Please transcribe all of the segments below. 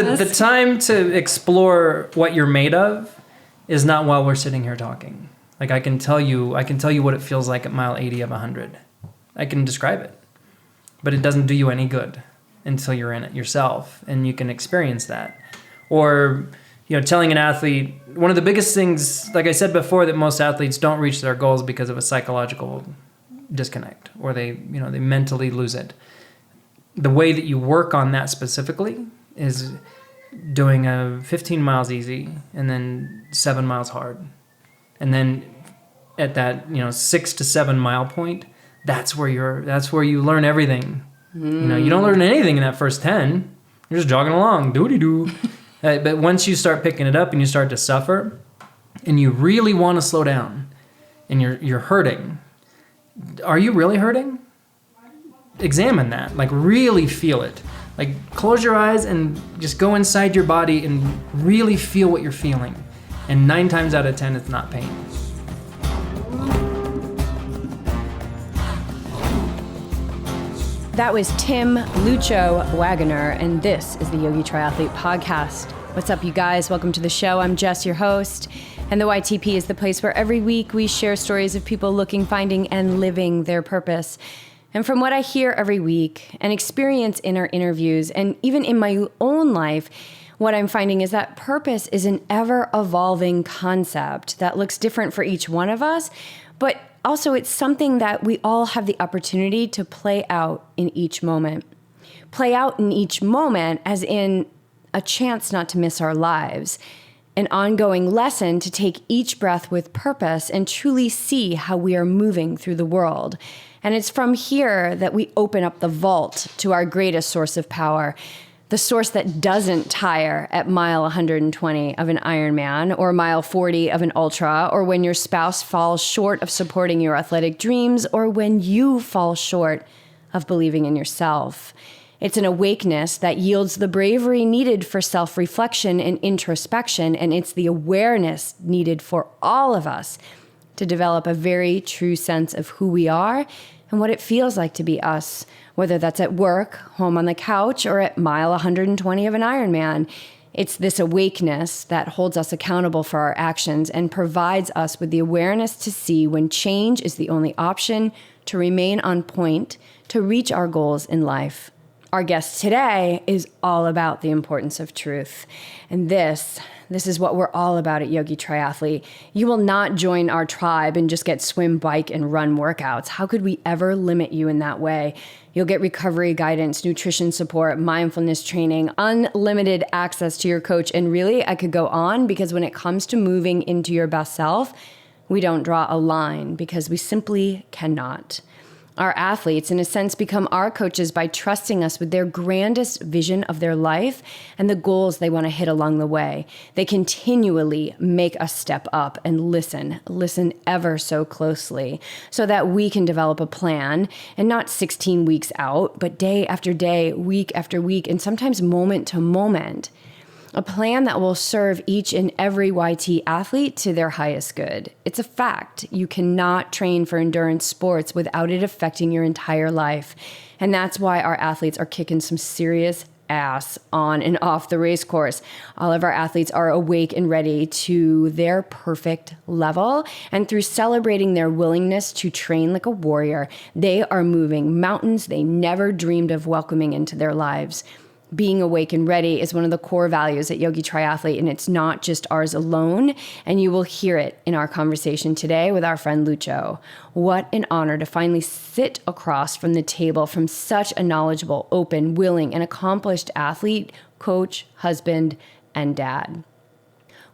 the time to explore what you're made of is not while we're sitting here talking. Like I can tell you what it feels like at mile 80 of 100. I can describe it, but it doesn't do you any good until you're in it yourself and you can experience that. Or, telling an athlete, one of the biggest things, like I said before, that most athletes don't reach their goals because of a psychological disconnect, or they mentally lose it. The way that you work on that specifically is doing 15 miles easy and then 7 miles hard. And then at that, 6 to 7 mile point, that's where you learn everything. You don't learn anything in that first 10. You're just jogging along, doo-dee-doo. But once you start picking it up and you start to suffer and you really want to slow down and you're hurting, are you really hurting? Examine that. Like really feel it. Like close your eyes and just go inside your body and really feel what you're feeling. And 9 times out of 10, it's not pain. That was Tim Lucho Waggoner, and this is the Yogi Triathlete Podcast. What's up, you guys? Welcome to the show. I'm Jess, your host, and the YTP is the place where every week we share stories of people looking, finding, and living their purpose. And from what I hear every week and experience in our interviews, and even in my own life, what I'm finding is that purpose is an ever-evolving concept that looks different for each one of us, but also it's something that we all have the opportunity to play out in each moment. Play out in each moment as in a chance not to miss our lives, an ongoing lesson to take each breath with purpose and truly see how we are moving through the world. And it's from here that we open up the vault to our greatest source of power, the source that doesn't tire at mile 120 of an Ironman or mile 40 of an ultra, or when your spouse falls short of supporting your athletic dreams, or when you fall short of believing in yourself. It's an awakeness that yields the bravery needed for self-reflection and introspection, and it's the awareness needed for all of us to develop a very true sense of who we are and what it feels like to be us, whether that's at work, home on the couch, or at mile 120 of an Ironman. It's this awakeness that holds us accountable for our actions and provides us with the awareness to see when change is the only option, to remain on point, to reach our goals in life. Our guest today is all about the importance of truth. And this is what we're all about at Yogi Triathlete. You will not join our tribe and just get swim, bike, and run workouts. How could we ever limit you in that way? You'll get recovery guidance, nutrition support, mindfulness training, unlimited access to your coach. And really, I could go on, because when it comes to moving into your best self, we don't draw a line because we simply cannot. Our athletes, in a sense, become our coaches by trusting us with their grandest vision of their life and the goals they want to hit along the way. They continually make us step up and listen ever so closely so that we can develop a plan, and not 16 weeks out, but day after day, week after week, and sometimes moment to moment. A plan that will serve each and every YT athlete to their highest good. It's a fact. You cannot train for endurance sports without it affecting your entire life. And that's why our athletes are kicking some serious ass on and off the race course. All of our athletes are awake and ready to their perfect level. And through celebrating their willingness to train like a warrior, they are moving mountains they never dreamed of welcoming into their lives. Being awake and ready is one of the core values at Yogi Triathlete, and it's not just ours alone, and you will hear it in our conversation today with our friend Lucho. What an honor to finally sit across from the table from such a knowledgeable, open, willing, and accomplished athlete, coach, husband, and dad.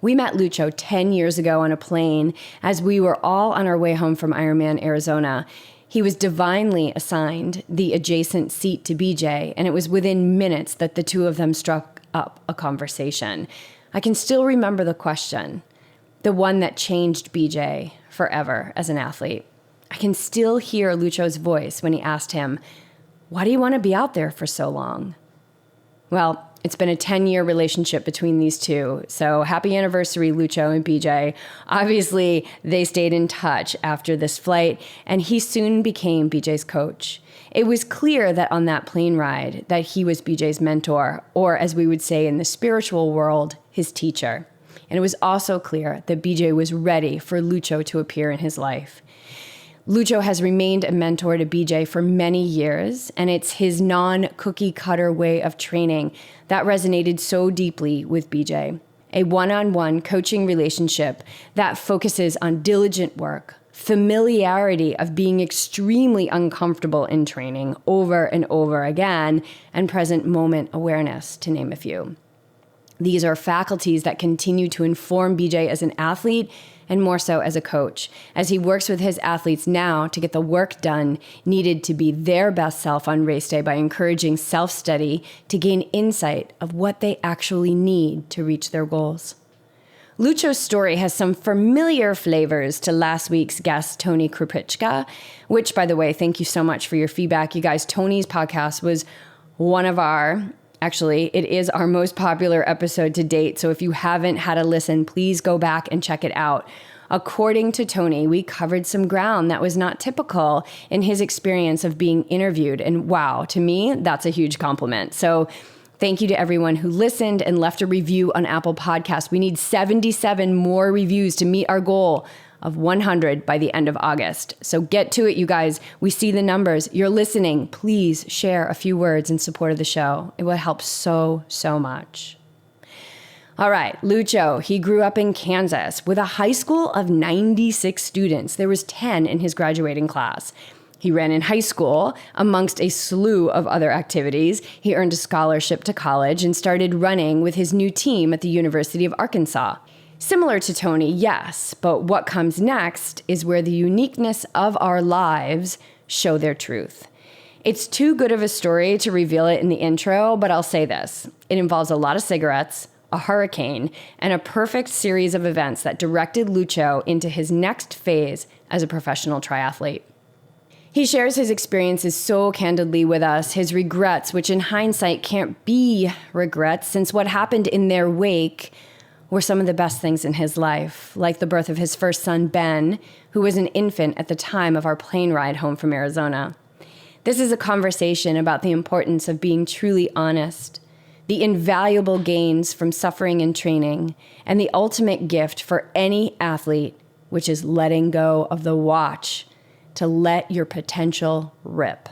We met Lucho 10 years ago on a plane as we were all on our way home from Ironman, Arizona. He was divinely assigned the adjacent seat to BJ, and it was within minutes that the two of them struck up a conversation. I can still remember the question, the one that changed BJ forever as an athlete. I can still hear Lucho's voice when he asked him, "Why do you want to be out there for so long?" Well, It's been a 10-year relationship between these two. So happy anniversary, Lucho and BJ. Obviously, they stayed in touch after this flight, and he soon became BJ's coach. It was clear that on that plane ride that he was BJ's mentor, or as we would say in the spiritual world, his teacher. And it was also clear that BJ was ready for Lucho to appear in his life. Lucho has remained a mentor to BJ for many years, and it's his non-cookie cutter way of training that resonated so deeply with BJ. A one-on-one coaching relationship that focuses on diligent work, familiarity of being extremely uncomfortable in training over and over again, and present moment awareness, to name a few. These are faculties that continue to inform BJ as an athlete and more so as a coach, as he works with his athletes now to get the work done needed to be their best self on race day by encouraging self-study to gain insight of what they actually need to reach their goals. Lucho's story has some familiar flavors to last week's guest, Tony Krupichka, which, by the way, thank you so much for your feedback. You guys, Tony's podcast was Actually, it is our most popular episode to date, so if you haven't had a listen, please go back and check it out. According to Tony, we covered some ground that was not typical in his experience of being interviewed, and wow, to me, that's a huge compliment. So thank you to everyone who listened and left a review on Apple Podcasts. We need 77 more reviews to meet our goal of 100 by the end of August. So get to it, you guys. We see the numbers. You're listening. Please share a few words in support of the show. It will help so, so much. All right, Lucho, he grew up in Kansas with a high school of 96 students. There was 10 in his graduating class. He ran in high school amongst a slew of other activities. He earned a scholarship to college and started running with his new team at the University of Arkansas. Similar to Tony, yes, but what comes next is where the uniqueness of our lives show their truth. It's too good of a story to reveal it in the intro, but I'll say this. It involves a lot of cigarettes, a hurricane, and a perfect series of events that directed Lucho into his next phase as a professional triathlete. He shares his experiences so candidly with us, his regrets, which in hindsight can't be regrets, since what happened in their wake were some of the best things in his life, like the birth of his first son, Ben, who was an infant at the time of our plane ride home from Arizona. This is a conversation about the importance of being truly honest, the invaluable gains from suffering and training, and the ultimate gift for any athlete, which is letting go of the watch to let your potential rip.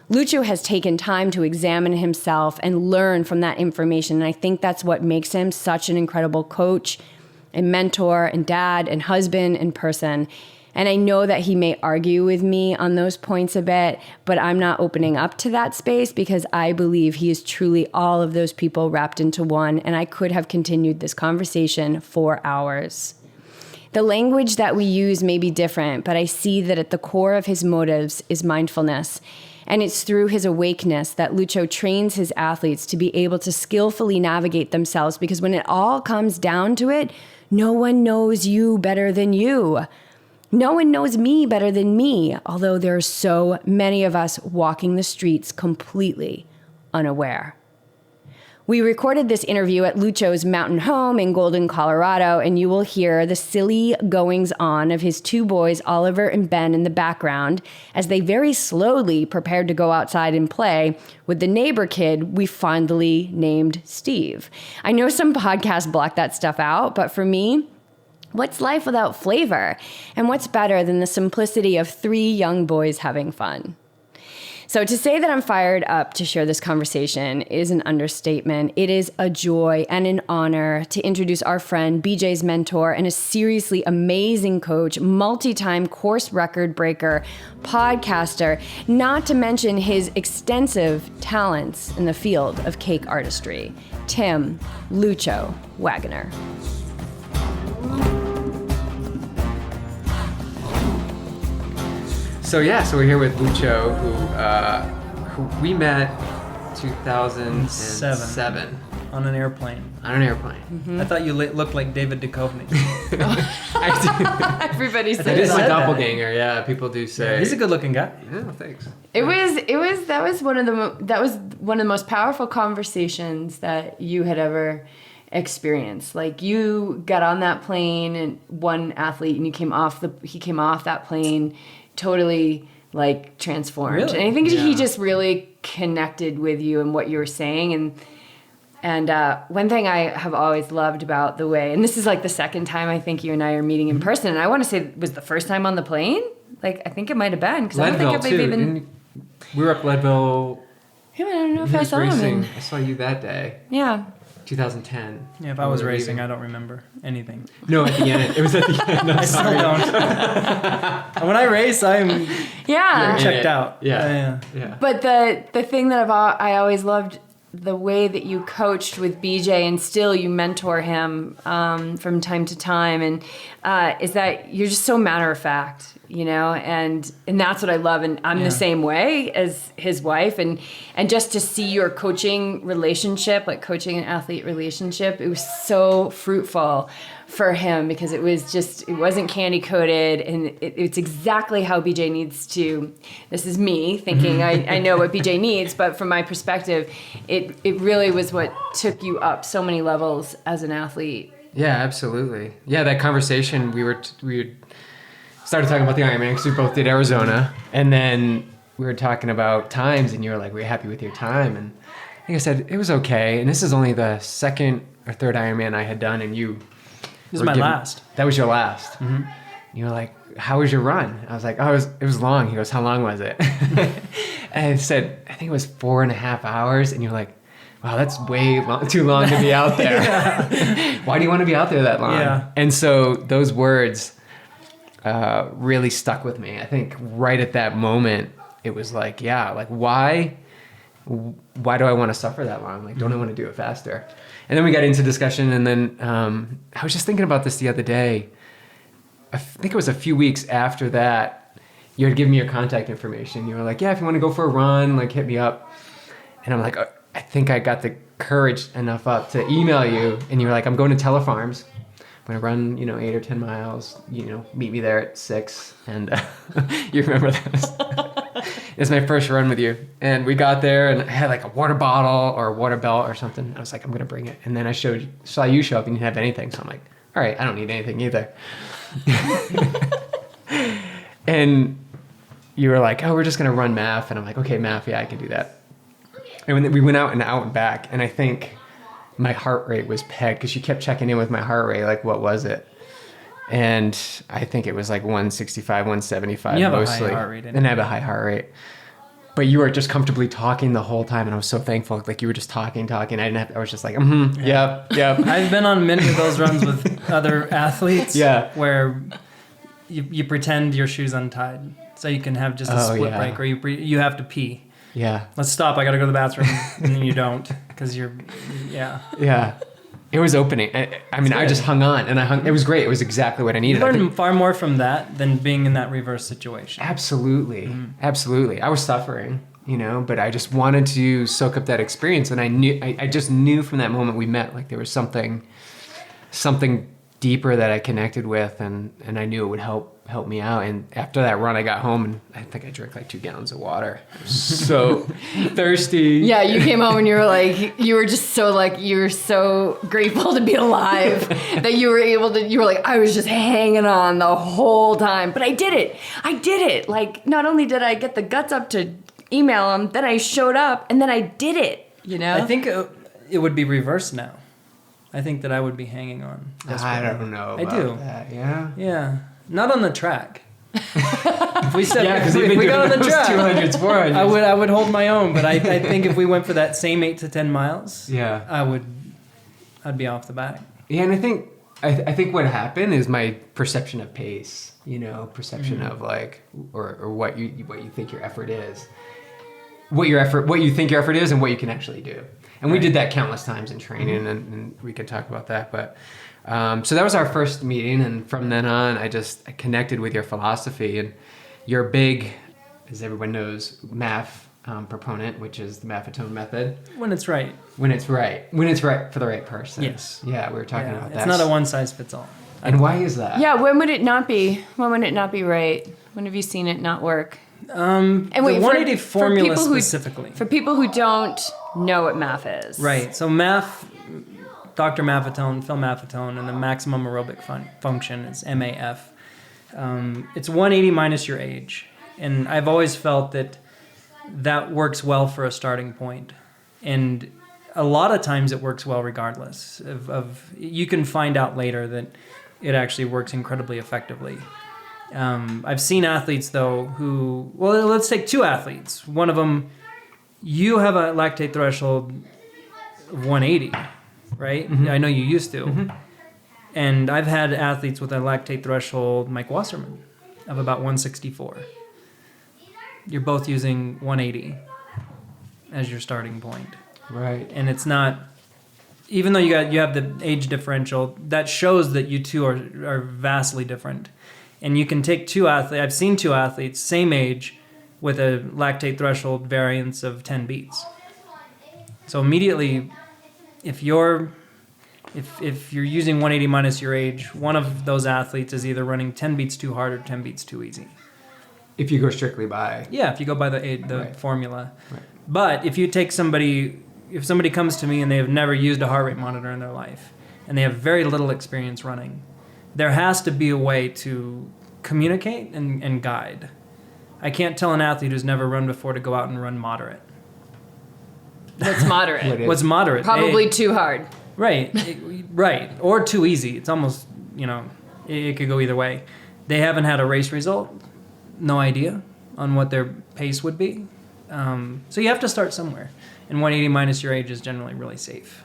Lucho has taken time to examine himself and learn from that information, and I think that's what makes him such an incredible coach and mentor and dad and husband and person. And I know that he may argue with me on those points a bit, but I'm not opening up to that space because I believe he is truly all of those people wrapped into one, and I could have continued this conversation for hours. The language that we use may be different, but I see that at the core of his motives is mindfulness. And it's through his awakeness that Lucho trains his athletes to be able to skillfully navigate themselves, because when it all comes down to it, no one knows you better than you. No one knows me better than me, although there are so many of us walking the streets completely unaware. We recorded this interview at Lucho's mountain home in Golden, Colorado, and you will hear the silly goings-on of his two boys, Oliver and Ben, in the background as they very slowly prepared to go outside and play with the neighbor kid we fondly named Steve. I know some podcasts block that stuff out, but for me, what's life without flavor? And what's better than the simplicity of three young boys having fun? So to say that I'm fired up to share this conversation is an understatement. It is a joy and an honor to introduce our friend, BJ's mentor, and a seriously amazing coach, multi-time course record breaker, podcaster, not to mention his extensive talents in the field of cake artistry, Tim Lucho Waggoner. So we're here with Lucho, who we met 2007. on an airplane. On an airplane. Mm-hmm. I thought you looked like David Duchovny. Everybody says It is my said that. doppelganger. Yeah, people do say. He's a good-looking guy. Yeah, thanks. That was one of the most powerful conversations that you had ever experienced. Like, you got on that plane and one athlete, and he came off that plane totally like transformed. Really? And I think he Yeah. just really connected with you and what you were saying. And one thing I have always loved about the way, and this is like the second time I think you and I are meeting in person, and I want to say it was the first time on the plane. Like, I think it might have been, because I don't think Leadville, I've too. even. We were up Leadville. Yeah, I don't know if He I was saw him. racing. I saw you that day, Yeah. 2010. Yeah, if I was We were racing, leaving. I don't remember anything. No, at the end. It was at the end. I'm I still sorry. don't. When I race, I'm Yeah. checked out. Yeah. But the thing that I always loved, the way that you coached with BJ, and still you mentor him from time to time, and is that you're just so matter of fact, you know, and that's what I love, and I'm Yeah. the same way as his wife, and just to see your coaching relationship, like coaching an athlete relationship, it was so fruitful for him, because it wasn't candy coated, and it's exactly how BJ needs to. This is me thinking I know what BJ needs, but from my perspective, it really was what took you up so many levels as an athlete. Yeah, absolutely. Yeah, that conversation, we started talking about the Ironman because we both did Arizona, and then we were talking about times, and you were like, "Were you happy with your time?" And I think I said it was okay. And this is only the second or third Ironman I had done, and you. This is my last. That was your last. Mm-hmm. You were like, "How was your run?" I was like, "Oh, it was long." He goes, "How long was it?" And I said, "I think it was 4.5 hours." And you're like, "Wow, that's too long to be out there." Why do you want to be out there that long? Yeah. And so those words really stuck with me. I think right at that moment, it was like, yeah, like why do I want to suffer that long? Like, don't I want to do it faster? And then we got into discussion, and then I was just thinking about this the other day. I think it was a few weeks after that, you had given me your contact information. You were like, yeah, if you want to go for a run, like hit me up. And I'm like, I think I got the courage enough up to email you. And you were like, I'm going to Telefarms. I'm going to run, 8 or 10 miles, meet me there at 6. And you remember this. It's my first run with you. And we got there, and I had like a water bottle or a water belt or something. I was like, I'm going to bring it. And then I saw you show up, and you didn't have anything. So I'm like, all right, I don't need anything either. And you were like, oh, we're just going to run MAF. And I'm like, okay, MAF, yeah, I can do that. And when we went out and back, and I think my heart rate was pegged, because you kept checking in with my heart rate, like, what was it? And I think it was like 165, 175 You have mostly. a high heart rate. And I have a high heart rate. But you were just comfortably talking the whole time, and I was so thankful. Like, you were just talking. I was just like, yep. I've been on many of those runs with other athletes. Yeah. Where you pretend your shoe's untied, so you can have just a split break, or you have to pee. Yeah. Let's stop. I got to go to the bathroom, and then you don't, because Yeah. It was opening. I mean, I just hung on, and it was great. It was exactly what I needed. You learn far more from that than being in that reverse situation. Absolutely. Absolutely. I was suffering, but I just wanted to soak up that experience. And I just knew from that moment we met, like there was something deeper that I connected with, and I knew it would help me out. And after that run, I got home, and I think I drank like 2 gallons of water. I was so thirsty. Yeah, you came home and you were so grateful to be alive that you were like, I was just hanging on the whole time. But I did it. Like, not only did I get the guts up to email him, then I showed up, and then I did it, I think it would be reversed now. I think that I would be hanging on. I don't know about I do. that. Yeah? Yeah. Not on the track. If we Because if we got on the track, 200s, 400s. I would hold my own. But I think if we went for that same 8 to 10 miles, Yeah. I'd be off the back. Yeah, and I think what happened is my perception of pace, perception of like, or what you think your effort is, what you think your effort is, and what you can actually do. And we did that countless times in training, and we could talk about that. But so that was our first meeting, and from then on, I connected with your philosophy, and you're big, as everyone knows, MAF proponent, which is the Maffetone method. When it's right. When it's right for the right person. Yes. Yeah, we were talking about that. It's not a one size fits all. And why is that? Yeah, when would it not be? When would it not be right? When have you seen it not work? And The 180 formula specifically. For people who don't know what MAF is. Right. So MAF, Dr. Maffetone, Phil Maffetone, and the maximum aerobic function is MAF. It's 180 minus your age. And I've always felt that works well for a starting point. And a lot of times it works well regardless of you can find out later that it actually works incredibly effectively. I've seen athletes though well, let's take two athletes. One of them, you have a lactate threshold of 180, right? Mm-hmm. I know you used to. Mm-hmm. And I've had athletes with a lactate threshold, Mike Wasserman, of about 164. You're both using 180 as your starting point. Right. And it's not, even though you have the age differential, that shows that you two are vastly different. And you can take two athletes, I've seen two athletes, same age, with a lactate threshold variance of 10 beats. So immediately, if you're using 180 minus your age, one of those athletes is either running 10 beats too hard or 10 beats too easy. If you go strictly by... Yeah, if you go by the right. formula. Right. But if you take if somebody comes to me and they have never used a heart rate monitor in their life, and they have very little experience running, there has to be a way to communicate and guide. I can't tell an athlete who's never run before to go out and run moderate. What's moderate? What's moderate? Probably too hard. Right, right. Or too easy. It's almost, it could go either way. They haven't had a race result. No idea on what their pace would be. So you have to start somewhere. And 180 minus your age is generally really safe.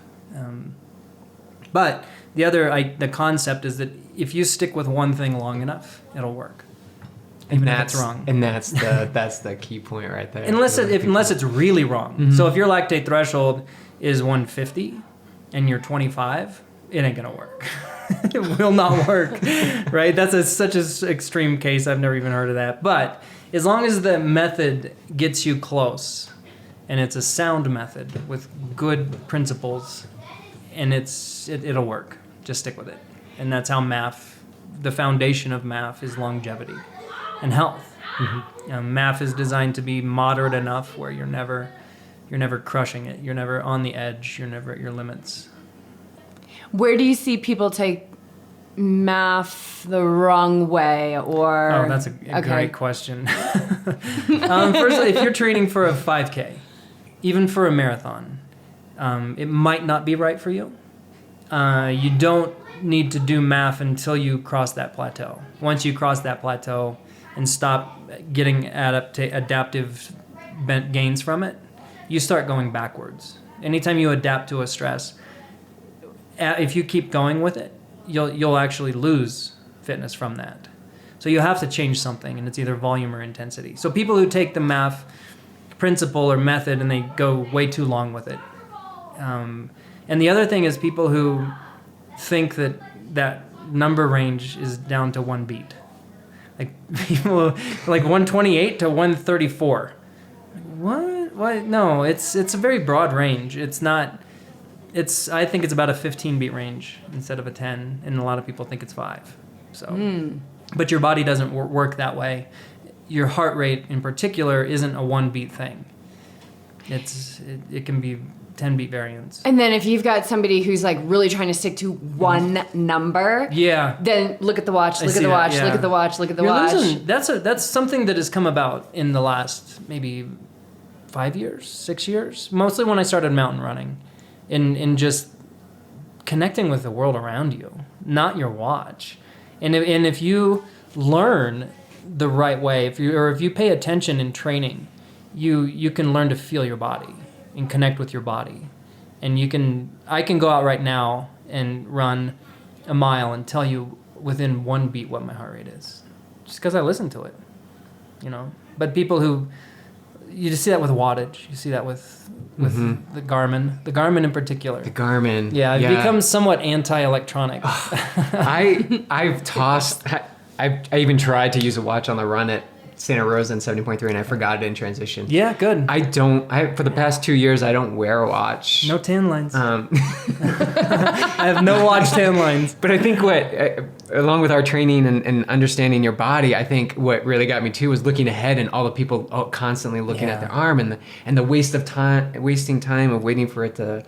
But the concept is that if you stick with one thing long enough, it'll work. Even if it's wrong. And that's the key point right there. Unless it's really wrong. Mm-hmm. So if your lactate threshold is 150 and you're 25, it ain't gonna work. It will not work, right? That's such an extreme case. I've never even heard of that. But as long as the method gets you close, and it's a sound method with good principles, and it'll work. Just stick with it. And that's how MAF, the foundation of MAF is longevity and health. Mm-hmm. MAF is designed to be moderate enough where you're never crushing it. You're never on the edge. You're never at your limits. Where do you see people take MAF the wrong way, or? Oh, that's a great question. Firstly, if you're training for a 5K, even for a marathon, it might not be right for you. You don't need to do MAF until you cross that plateau. Once you cross that plateau and stop getting adaptive gains from it, you start going backwards. Anytime you adapt to a stress, if you keep going with it, you'll actually lose fitness from that. So you have to change something, and it's either volume or intensity. So people who take the MAF principle or method and they go way too long with it. And the other thing is people who think that number range is down to one beat. Like people like 128 to 134. What? No, it's a very broad range. It's not. I think it's about a 15 beat range instead of a 10, and a lot of people think it's 5. So, but your body doesn't work that way. Your heart rate in particular isn't a 1 beat thing. It can be 10 beat variants. And then if you've got somebody who's like really trying to stick to one number, then look at the watch, look at the watch, look at the watch, look at the watch. That's something that has come about in the last maybe 5 years, 6 years, mostly when I started mountain running, in just connecting with the world around you, not your watch. And if you learn the right way, if you pay attention in training, you can learn to feel your body and connect with your body. And I can go out right now and run a mile and tell you within 1 beat what my heart rate is, just because I listen to it, But people you just see that with wattage, you see that with the Garmin in particular. The Garmin. Yeah, it becomes somewhat anti-electronic. I even tried to use a watch on the run at Santa Rosa in 70.3 and I forgot it in transition. Yeah, good. For the past 2 years, I don't wear a watch. No tan lines. I have no watch tan lines. But I think along with our training and understanding your body, I think what really got me too was looking ahead and all the people constantly looking at their arm and the wasting time of waiting for it to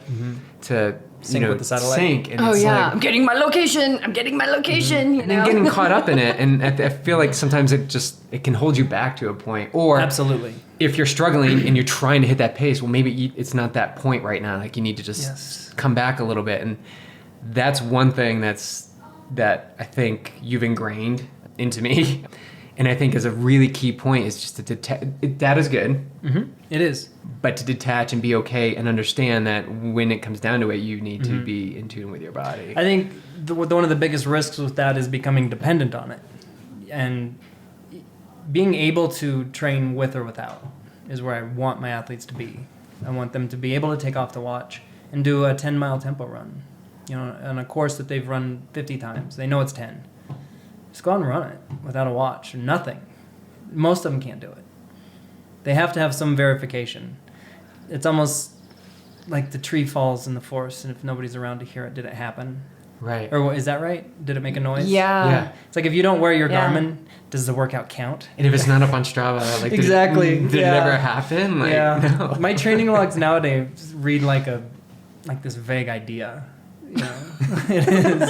sync with the satellite. Sync. And I'm getting my location. Mm-hmm. And then getting caught up in it, and I feel like sometimes it can hold you back to a point. Or absolutely, if you're struggling and you're trying to hit that pace, well, maybe it's not that point right now. Like you need to just come back a little bit, and that's one thing that I think you've ingrained into me. And I think is a really key point is just to detach. Data's good. Mm-hmm. It is. But to detach and be okay and understand that when it comes down to it, you need to be in tune with your body. I think one of the biggest risks with that is becoming dependent on it. And being able to train with or without is where I want my athletes to be. I want them to be able to take off the watch and do a 10-mile tempo run. On a course that they've run 50 times. They know it's 10. Just go out and run it without a watch or nothing. Most of them can't do it. They have to have some verification. It's almost like the tree falls in the forest, and if nobody's around to hear it, did it happen? Right. Or is that right? Did it make a noise? Yeah. It's like if you don't wear your Garmin, does the workout count? And if it's not up on Strava, like exactly. Did it ever happen? Like, no. My training logs nowadays read like this vague idea. It is.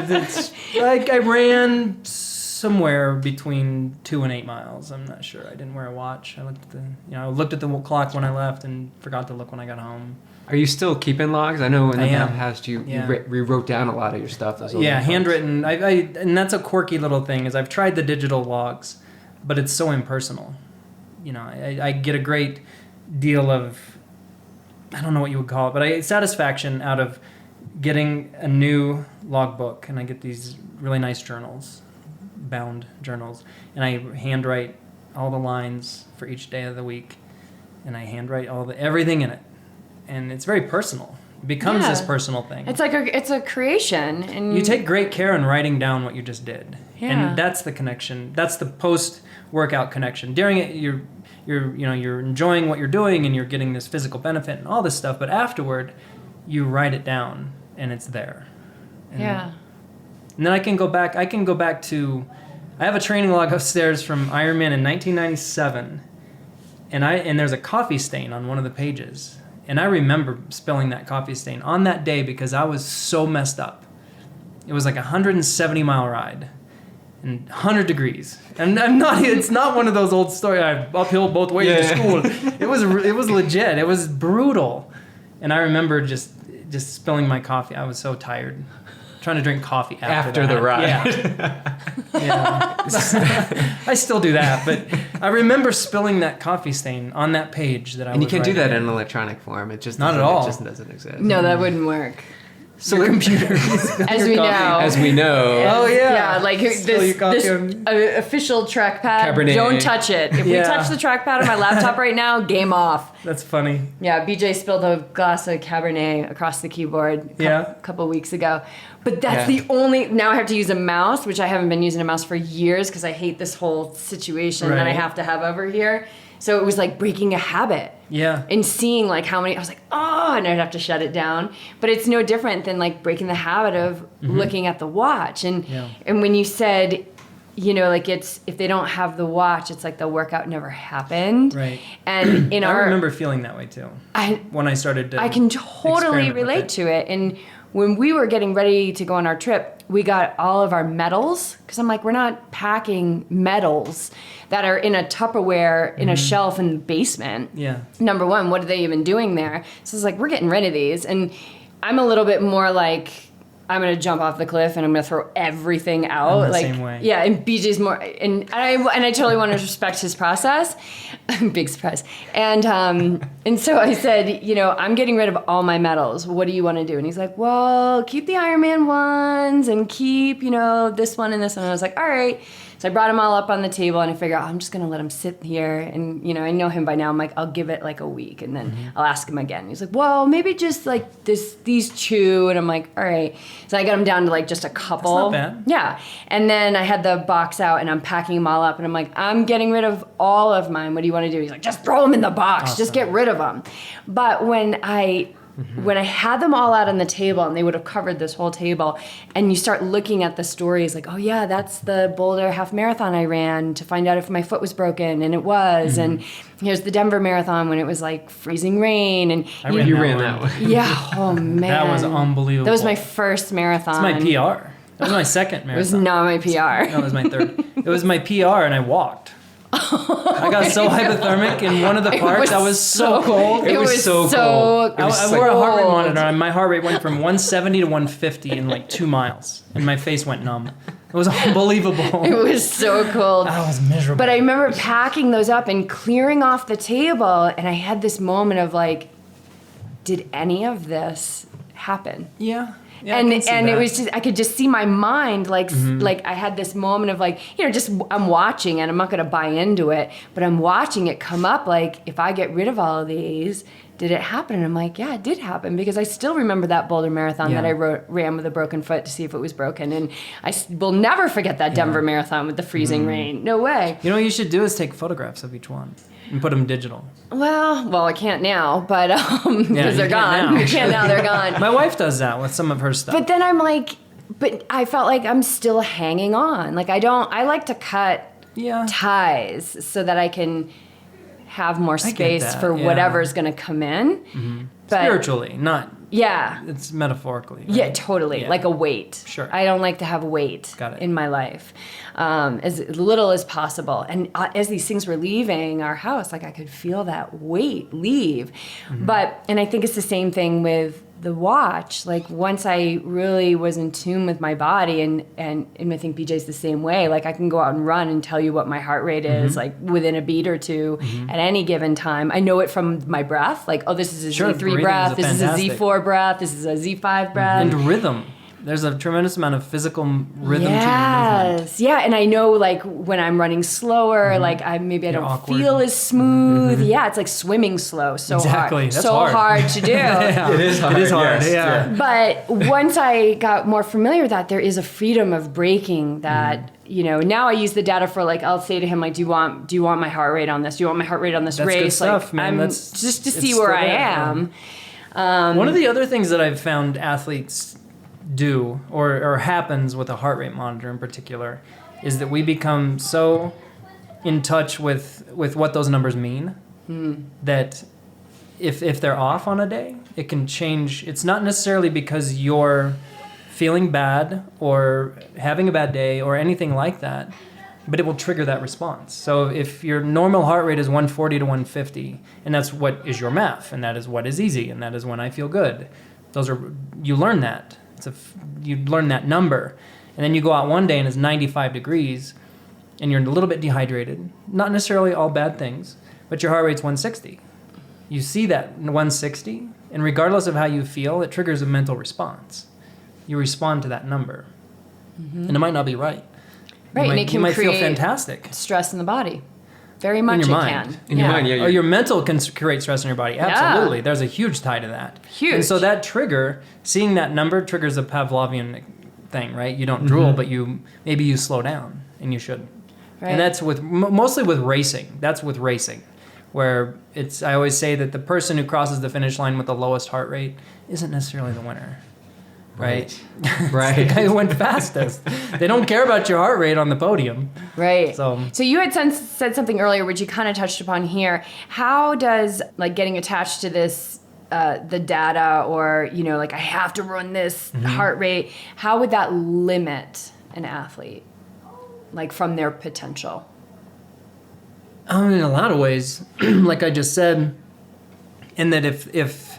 It's like I ran somewhere between 2 and 8 miles. I'm not sure. I didn't wear a watch. I looked at the clock when I left and forgot to look when I got home. Are you still keeping logs? I know in the past you wrote down a lot of your stuff. Handwritten. And that's a quirky little thing. Is I've tried the digital logs, but it's so impersonal. I get a great deal of, I don't know what you would call it, but satisfaction out of getting a new logbook, and I get these really nice journals, bound journals, and I handwrite all the lines for each day of the week, and I handwrite everything in it, and it's very personal. It becomes this personal thing. It's like it's a creation, and you take great care in writing down what you just did, and that's the connection. That's the post-workout connection. During it, you're enjoying what you're doing, and you're getting this physical benefit and all this stuff, but afterward, you write it down, and it's there. And then I can go back to, I have a training log upstairs from Ironman in 1997, and there's a coffee stain on one of the pages. And I remember spilling that coffee stain on that day because I was so messed up. It was like a 170-mile ride and 100 degrees. And it's not one of those old stories, I'm uphill both ways to school. It was legit. It was brutal. And I remember just spilling my coffee. I was so tired. Trying to drink coffee after the ride. Yeah. I still do that, but I remember spilling that coffee stain on that page that I was. And you can't do that in in electronic form. It just not at all. It just doesn't exist. No, that wouldn't work. So the computer, as we know. Oh yeah, like this official trackpad. Cabernet. Don't touch it. If we touch the trackpad on my laptop right now, game off. That's funny. Yeah, BJ spilled a glass of Cabernet across the keyboard a couple weeks ago. But that's the only. Now I have to use a mouse, which I haven't been using a mouse for years because I hate this whole situation that I have to have over here. So it was like breaking a habit. Yeah. And seeing like how many, I was like, oh, and I'd have to shut it down. But it's no different than like breaking the habit of looking at the watch. And when you said, like it's, if they don't have the watch, it's like the workout never happened. Right. And I remember feeling that way too. When I started to I can totally relate to it. And when we were getting ready to go on our trip, we got all of our medals because I'm like, we're not packing medals that are in a Tupperware in a shelf in the basement. Yeah. Number one, what are they even doing there? So it's like, we're getting rid of these. And I'm a little bit more like, I'm going to jump off the cliff and I'm going to throw everything out. I'm the same way. Yeah, and BJ's more, and I totally want to respect his process. Big surprise. And so I said, I'm getting rid of all my medals. What do you want to do? And he's like, well, keep the Ironman ones and keep, this one and this one. And I was like, all right. So I brought them all up on the table, and I figured, I'm just going to let him sit here. And, I know him by now. I'm like, I'll give it like a week, and then I'll ask him again. He's like, well, maybe just like these 2. And I'm like, all right. So I got him down to like just a couple. That's not bad. Yeah. And then I had the box out, and I'm packing them all up, and I'm like, I'm getting rid of all of mine. What do you want to do? He's like, just throw them in the box. Awesome. Just get rid of them. But when I had them all out on the table, and they would have covered this whole table, and you start looking at the stories like, oh yeah, that's the Boulder half marathon I ran to find out if my foot was broken, and it was. And here's the Denver marathon when it was like freezing rain, and You ran that one. yeah, oh man, That was unbelievable. That was my first marathon. It's my PR. That was my second marathon. It was not my PR. No, it was my third. It was my PR, and I walked. I got so hypothermic in one of the parks. I was so cold. It was so cold. I wore a heart rate monitor, and my heart rate went from 170 to 150 in like 2 miles, and my face went numb. It was unbelievable. It was so cold. I was miserable. But I remember packing those up and clearing off the table, and I had this moment of like, did any of this happen? Yeah, and I can see that. it was just, I could just see my mind like I had this moment of like, just I'm watching, and I'm not going to buy into it, but I'm watching it come up like, if I get rid of all of these, did it happen? And I'm like, yeah, it did happen, because I still remember that Boulder marathon that I ran with a broken foot to see if it was broken, and I will never forget that Denver marathon with the freezing rain. No way. You know what you should do is take photographs of each one and put them digital. Well, I can't now, but because they're you can't gone. now. You can't now, they're gone. My wife does that with some of her stuff. But then I'm like, but I felt like I'm still hanging on. Like I like to cut ties so that I can have more space for whatever's going to come in. But spiritually, not. Yeah. It's metaphorically. Right? Yeah, totally. Yeah. Like a weight. Sure. I don't like to have weight in my life. As little as possible. And as these things were leaving our house, like I could feel that weight leave. And I think it's the same thing with the watch. Like once I really was in tune with my body, and I think BJ's the same way. Like I can go out and run and tell you what my heart rate is, like within a beat or two at any given time. I know it from my breath. Like, oh, this is a Z3 breath. This is a Z4 breath. This is a Z5 breath. And rhythm. There's a tremendous amount of physical rhythm to your movement. Yeah, and I know like when I'm running slower, like I don't awkward. feel as smooth. Yeah, it's like swimming slow, so Exactly. hard, That's so hard to do. It is hard. It is hard. Yes. Yeah. But once I got more familiar with that, there is a freedom of breaking that. Now I use the data for like, I'll say to him like, do you want my heart rate on this? Do you want my heart rate on this That's race? good stuff, like, man. That's just to see it's where I still am. One of the other things that I've found athletes do, or happens with a heart rate monitor in particular, is that we become so in touch with what those numbers mean that if they're off on a day, it can change. It's not necessarily because you're feeling bad or having a bad day or anything like that, but it will trigger that response. So if your normal heart rate is 140 to 150, and that's what is your MAF, and that is what is easy, and that is when I feel good. You learn that. You learn that number. And then you go out one day and it's 95 degrees and you're a little bit dehydrated. Not necessarily all bad things, but your heart rate's 160. You see that 160, and regardless of how you feel, it triggers a mental response. You respond to that number. And it might not be right. Right, and it can you might feel create fantastic. Stress in the body. Very much in your it mind. can. In your mind, yeah. Or your mental can create stress in your body. Absolutely. There's a huge tie to that. Huge. And so that trigger, seeing that number triggers a Pavlovian thing, right? You don't drool, but maybe you slow down, and you should. Right. And that's mostly with racing. That's with racing, where I always say that the person who crosses the finish line with the lowest heart rate isn't necessarily the winner. Right. Right. The guy who went fastest. They don't care about your heart rate on the podium. Right. So you had said something earlier, which you kind of touched upon here. How does like getting attached to this, the data, or like I have to run this heart rate? How would that limit an athlete, like from their potential? in a lot of ways, like I just said, in that if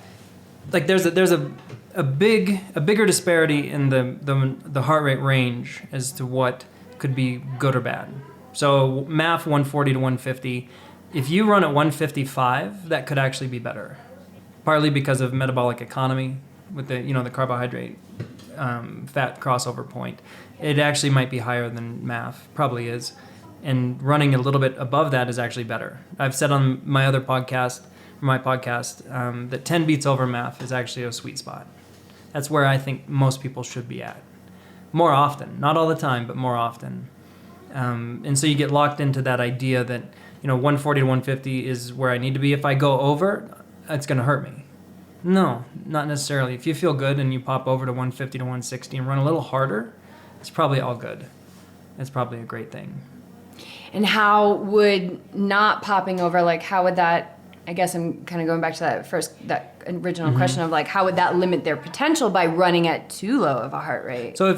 like there's a bigger disparity in the heart rate range as to what could be good or bad. So MAF 140 to 150, if you run at 155, that could actually be better, partly because of metabolic economy with the the carbohydrate fat crossover point. It actually might be higher than MAF, probably is. And running a little bit above that is actually better. I've said on my podcast, that 10 beats over MAF is actually a sweet spot. That's where I think most people should be at. More often, not all the time, but more often. And so you get locked into that idea that, 140 to 150 is where I need to be. If I go over, it's going to hurt me. No, not necessarily. If you feel good and you pop over to 150 to 160 and run a little harder, it's probably all good. It's probably a great thing. And how would not popping over, like, how would that, I guess I'm kind of going back to that original question of, like, how would that limit their potential by running at too low of a heart rate? So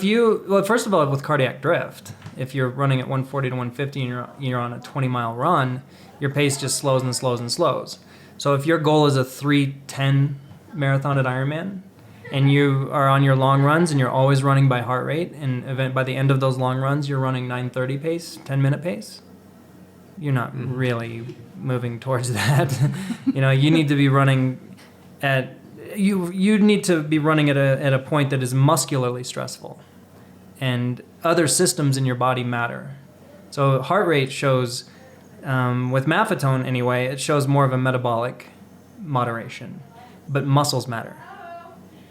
first of all, with cardiac drift, if you're running at 140 to 150 and you're on a 20-mile run, your pace just slows and slows and slows. So if your goal is a 3:10 marathon at Ironman, and you are on your long runs and you're always running by heart rate, and by the end of those long runs you're running 9:30 pace, 10-minute pace, you're not really moving towards that. You need to be running at a point that is muscularly stressful, and other systems in your body matter. So heart rate shows, with Maffetone anyway, it shows more of a metabolic moderation, but muscles matter.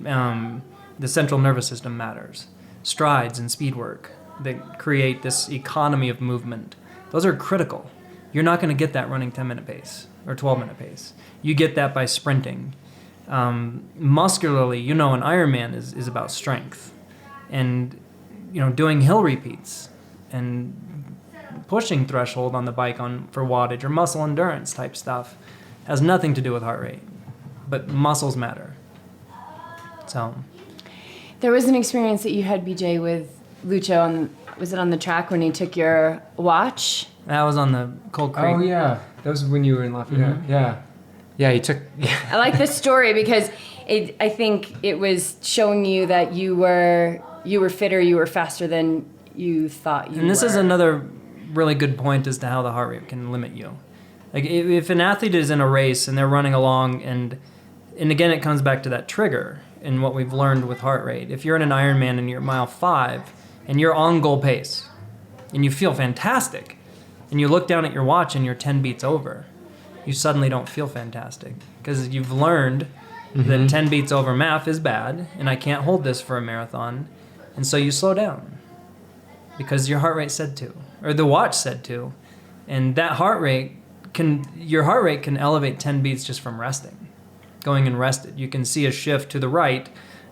The central nervous system matters. Strides and speed work that create this economy of movement, those are critical. You're not going to get that running 10-minute pace or 12-minute pace. You get that by sprinting. Muscularly, an Ironman is about strength, and doing hill repeats and pushing threshold on the bike for wattage or muscle endurance type stuff has nothing to do with heart rate, but muscles matter. So there was an experience that you had, BJ, with Lucho was it on the track when he took your watch? That was on the Cold Creek. Oh yeah, that was when you were in Lafayette. Mm-hmm. Yeah, he took. Yeah. I like this story because I think it was showing you that you were fitter, you were faster than you thought you were. And this is another really good point as to how the heart rate can limit you. Like if an athlete is in a race and they're running along, and again it comes back to that trigger and what we've learned with heart rate. If you're in an Ironman and you're at mile 5 and you're on goal pace and you feel fantastic, and you look down at your watch and you're 10 beats over, you suddenly don't feel fantastic because you've learned that 10 beats over MAF is bad and I can't hold this for a marathon, and so you slow down because your heart rate said to, or the watch said to, and that your heart rate can elevate 10 beats just from resting, going and rested. You can see a shift to the right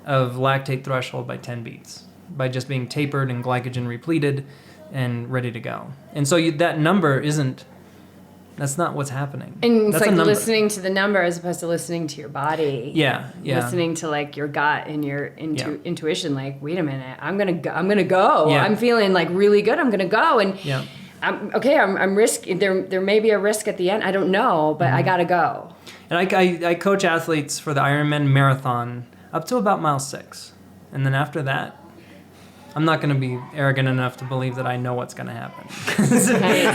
of lactate threshold by 10 beats by just being tapered and glycogen repleted and ready to go. And so that number that's not what's happening. And it's that's like listening to the number as opposed to listening to your body. Yeah. Listening to like your gut and your intuition. Like, wait a minute, I'm gonna go. Yeah. I'm feeling like really good. I'm gonna go. And yeah. I'm risking. There may be a risk at the end. I don't know, but I gotta go. And I coach athletes for the Ironman marathon up to about mile 6, and then after that, I'm not going to be arrogant enough to believe that I know what's going to happen.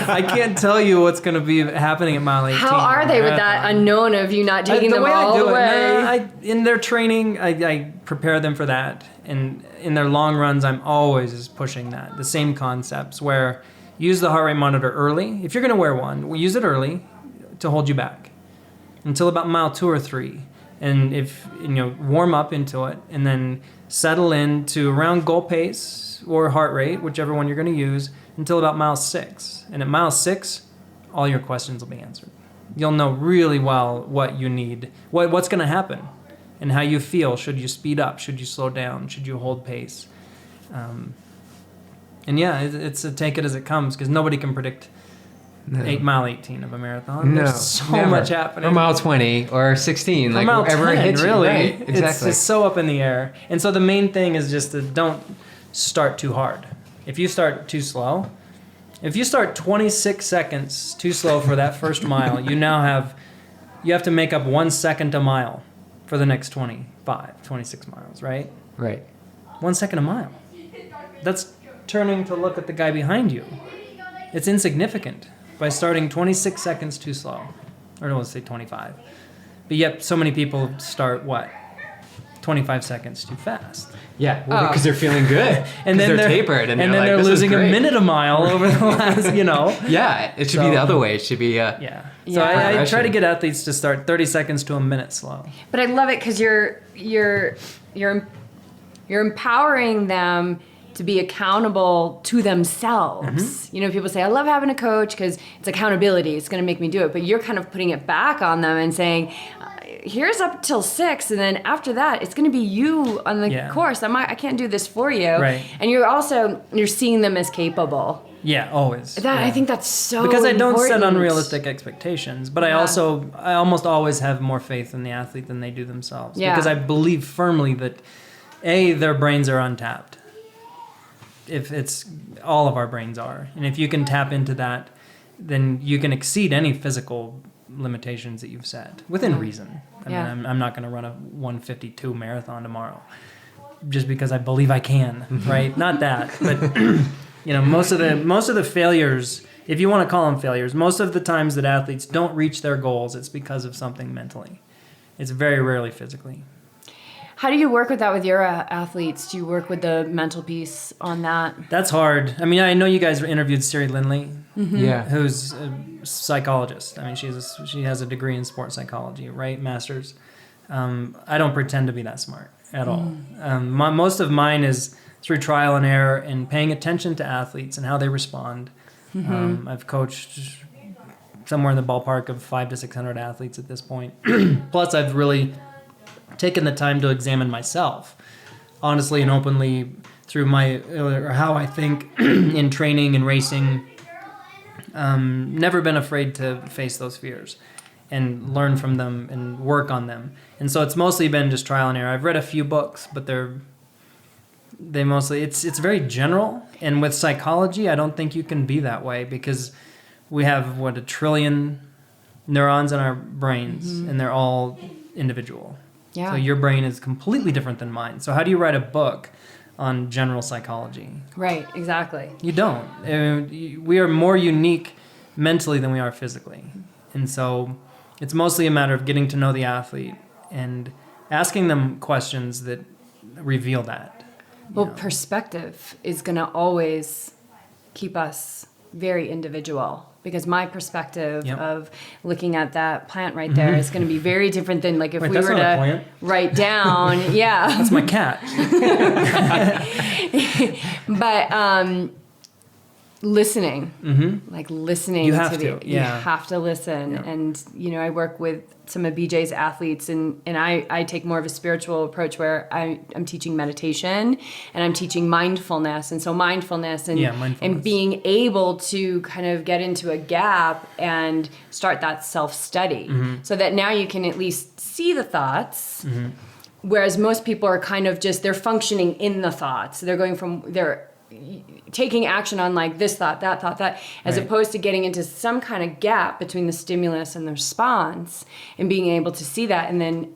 I can't tell you what's going to be happening at mile 18. How are they with that unknown of you not taking them all the way? In their training, I prepare them for that. And in their long runs, I'm always pushing that. The same concepts where use the heart rate monitor early. If you're going to wear one, use it early to hold you back until about mile 2 or 3. And if warm up into it, and then settle into around goal pace or heart rate, whichever one you're going to use, until about mile 6. And at mile 6, all your questions will be answered. You'll know really well what you need, what's going to happen, and how you feel. Should you speed up? Should you slow down? Should you hold pace? It's a take it as it comes, because nobody can predict 8 mile 18 of a marathon. No, there's so never. much happening. Or mile 20 or 16, like mile wherever 10, it hits really. you. Right, exactly. It's just so up in the air. And so the main thing is just to don't start too hard. If you start too slow, if you start 26 seconds too slow for that first mile, you have to make up 1 second a mile for the next 26 miles, right? Right. 1 second a mile. That's turning to look at the guy behind you. It's insignificant by starting 26 seconds too slow. Or let's say 25. But yet so many people start what? 25 seconds too fast. Yeah, well, because they're feeling good. And then they're tapered. And then like, they're this is losing a great. minute a mile over the last, Yeah, it should be the other way. It should be Yeah. So Yeah. I try to get athletes to start 30 seconds to a minute slow. But I love it because you're empowering them to be accountable to themselves. People say, I love having a coach because it's accountability. It's going to make me do it. But you're kind of putting it back on them and saying, here's up till 6. And then after that, it's going to be you on the course. I can't do this for you. Right. And you're seeing them as capable. Yeah, always. I think that's so because I don't set important. unrealistic expectations, but I almost always have more faith in the athlete than they do themselves. Yeah. Because I believe firmly that their brains are untapped. If it's all of our brains are, and if you can tap into that, then you can exceed any physical limitations that you've set within reason. I mean, I'm not going to run a 1:52 marathon tomorrow just because I believe I can, right? Not that, but most of the failures, if you want to call them failures, most of the times that athletes don't reach their goals, it's because of something mentally. It's very rarely physically. How do you work with that with your athletes? Do you work with the mental piece on that? That's hard. I mean, I know you guys interviewed Siri Lindley, who's a psychologist. I mean, she has a degree in sports psychology, right? Master's. I don't pretend to be that smart at all. Most of mine is through trial and error and paying attention to athletes and how they respond. I've coached somewhere in the ballpark of 500 to 600 athletes at this point. Plus, I've really taken the time to examine myself, honestly and openly, through how I think in training and racing. Never been afraid to face those fears and learn from them and work on them. And so it's mostly been just trial and error. I've read a few books, but they mostly, it's very general. And with psychology, I don't think you can be that way because we have, 1 trillion neurons in our brains, and they're all individual. Yeah. So your brain is completely different than mine. So how do you write a book on general psychology? Right, exactly. You don't. We are more unique mentally than we are physically. And so it's mostly a matter of getting to know the athlete and asking them questions that reveal that. Well, perspective is going to always keep us very individual because my perspective of looking at that plant right there is going to be very different than like if we were to write down. That's my cat. But listening, like listening. You have to. You have to listen. Yeah. And, I work with some of BJ's athletes and I take more of a spiritual approach where I'm teaching meditation and I'm teaching mindfulness. And so mindfulness and being able to kind of get into a gap and start that self-study so that now you can at least see the thoughts. Whereas most people are kind of just, they're functioning in the thoughts. They're taking action on like this thought, that, as opposed to getting into some kind of gap between the stimulus and the response and being able to see that and then,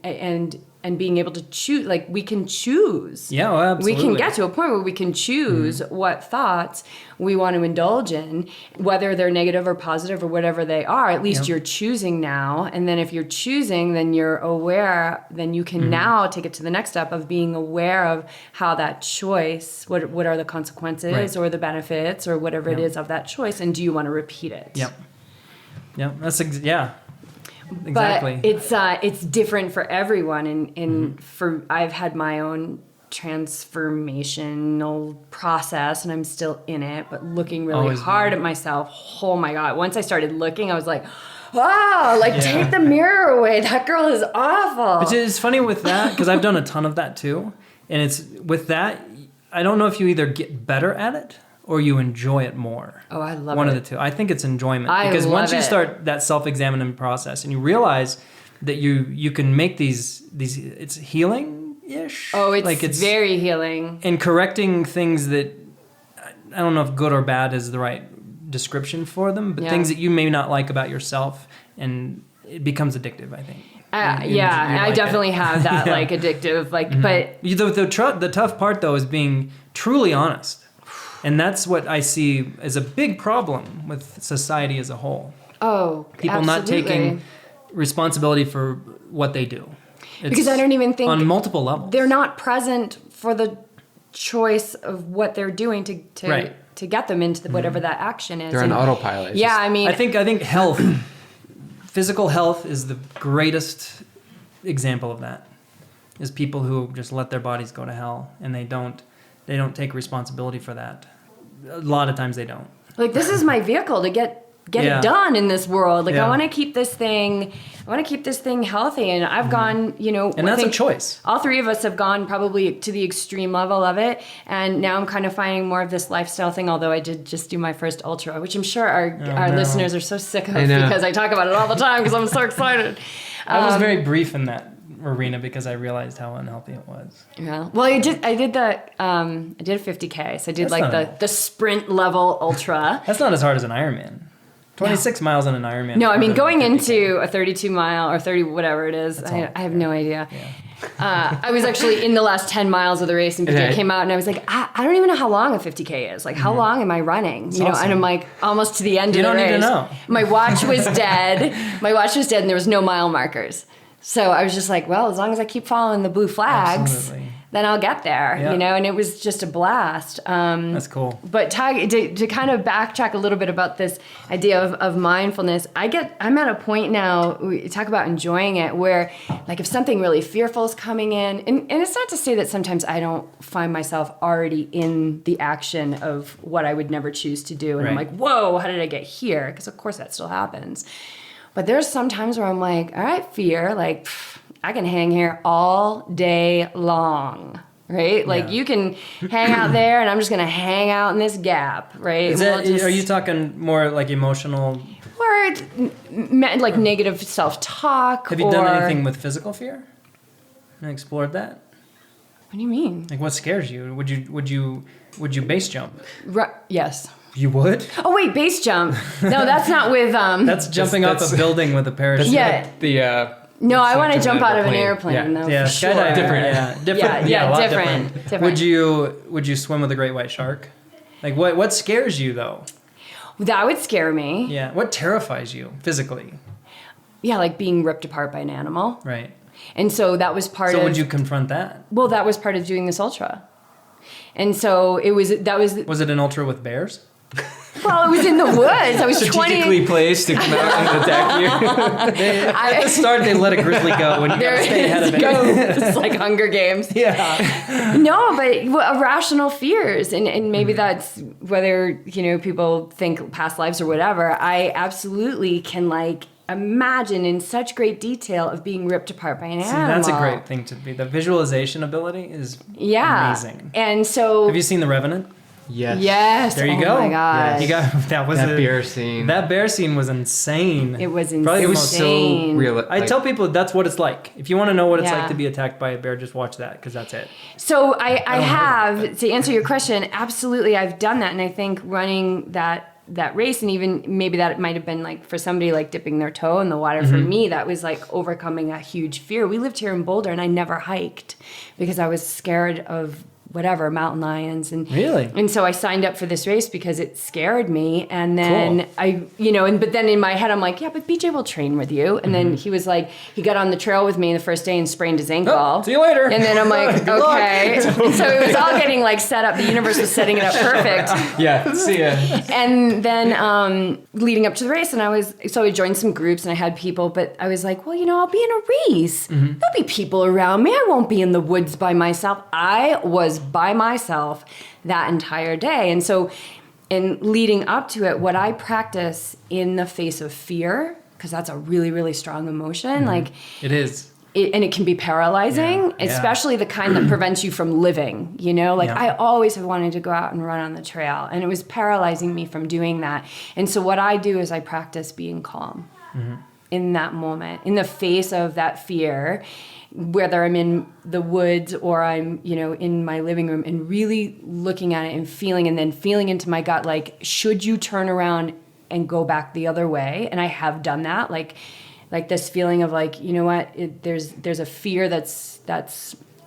and being able to choose, like we can choose. Yeah, well, absolutely. We can get to a point where we can choose what thoughts we want to indulge in, whether they're negative or positive or whatever they are. At least you're choosing now. And then if you're choosing, then you're aware, then you can now take it to the next step of being aware of how that choice, what are the consequences or the benefits or whatever it is of that choice. And do you want to repeat it? Yep. That's exactly. But it's different for everyone, and I've had my own transformational process, and I'm still in it, but looking really hard at myself. Oh my God! Once I started looking, I was like, "Wow! Take the mirror away. That girl is awful." Which is funny with that because I've done a ton of that too, and it's with that. I don't know if you either get better at it or you enjoy it more. Oh, I love One it. of the two. I think it's enjoyment. Because once you start that self-examining process and you realize that you can make these it's healing-ish. Oh, it's very healing. And correcting things that, I don't know if good or bad is the right description for them, but things that you may not like about yourself, and it becomes addictive, I think. I definitely have that addictive, but... The tough part though is being truly honest. And that's what I see as a big problem with society as a whole. Oh, People absolutely. not taking responsibility for what they do. Because I don't even think on multiple levels. they're not present for the choice of what they're doing to Right. to get them into whatever that action is. They're on autopilot. Yeah, I mean, I think health, physical health is the greatest example of that. Is people who just let their bodies go to hell and they don't take responsibility for that. A lot of times they don't. like, this is my vehicle to get Yeah. it done in this world. Like, Yeah. I want to keep this thing healthy. And I've gone, And I that's a think choice. all three of us have gone probably to the extreme level of it. And now I'm kind of finding more of this lifestyle thing, although I did just do my first ultra, which I'm sure our no. listeners are so sick of I know. because I talk about it all the time because I'm so excited. I was very brief in that arena because I realized how unhealthy it was. Yeah. Well, I did a 50K. So I did That's like not- the sprint level ultra. That's not as hard as an Ironman. 26 miles on an Ironman. No, I mean, is harder going than 50K. into a 32 mile or 30, whatever it is, all. I have no idea. Yeah. I was actually in the last 10 miles of the race and BJ Yeah. came out and I was like, I don't even know how long a 50K is. Like, how long am I running? You know, awesome. and I'm like almost to the end You of the don't race. need to know. My watch was dead. And there was no mile markers. So I was just like, well, as long as I keep following the blue flags, Absolutely. then I'll get there, Yeah. you know, and it was just a blast. That's cool. But to kind of backtrack a little bit about this idea of mindfulness, I'm at a point now, we talk about enjoying it, where like if something really fearful is coming in, and it's not to say that sometimes I don't find myself already in the action of what I would never choose to do. And I'm Right. like, whoa, how did I get here? Because of course that still happens. But there's some times where I'm like, all right, fear, like I can hang here all day long. Right? Like Yeah. you can hang out there and I'm just going to hang out in this gap, right? Is We'll that, just- are you talking more like emotional? or like negative self-talk? Have you done or- anything with physical fear? And explored that? What do you mean? Like what scares you? Would you base jump? Yes. You would? Oh wait, base jump. No, that's not with That's jumping off that's- a building with a parachute. Yeah. The No, I want to jumping jump out of an plane. airplane Yeah. though. Yeah, for sure. skydiving. Different. Yeah, different. Yeah, a lot different. Would you swim with a great white shark? Like what scares you though? That would scare me. Yeah. What terrifies you physically? Yeah, like being ripped apart by an animal. Right. And so that was part of. So would you confront that? Well, that was part of doing this ultra. And so that was Was it an ultra with bears? well, it was in the woods. I was 20. strategically placed to come out and attack you. At the start, they let a grizzly go when you There gotta stay ahead of it. It's like Hunger Games. Yeah. No, but irrational fears, and maybe that's whether people think past lives or whatever. I absolutely can like imagine in such great detail of being ripped apart by an See, animal. that's a great thing to be. The visualization ability is amazing. And so Have you seen The Revenant? Yes. There you oh go. my God. You got that was That a, bear scene. That bear scene was insane. It was Probably the It was most- so insane. real. I tell people that's what it's like. If you want to know what it's Yeah. like to be attacked by a bear, just watch that because that's it. So I don't have, to answer your question, absolutely I've done that. And I think running that race, and even maybe that it might have been like for somebody like dipping their toe in the water. For me, that was like overcoming a huge fear. We lived here in Boulder and I never hiked because I was scared of whatever, mountain lions. And Really? And so I signed up for this race because it scared me. And then Cool. but then in my head, I'm like, yeah, but BJ will train with you. And then he was like, he got on the trail with me the first day and sprained his ankle. Oh, see you later. And then I'm like, Good luck. okay. So it was all getting like set up. The universe was setting it up perfect. Yeah. See ya. And then leading up to the race, and I joined some groups and I had people, but I was like, well, I'll be in a race. There'll be people around me. I won't be in the woods by myself. I was by myself that entire day. And so in leading up to it, what I practice in the face of fear, because that's a really, really strong emotion, like It is. and it can be paralyzing, Yeah. especially the kind that prevents you from living, Like Yeah. I always have wanted to go out and run on the trail, and it was paralyzing me from doing that. And so what I do is I practice being calm in that moment, in the face of that fear, whether I'm in the woods or I'm, in my living room, and really looking at it and then feeling into my gut, like, should you turn around and go back the other way? And I have done that, like this feeling of like, you know what, there's a fear that's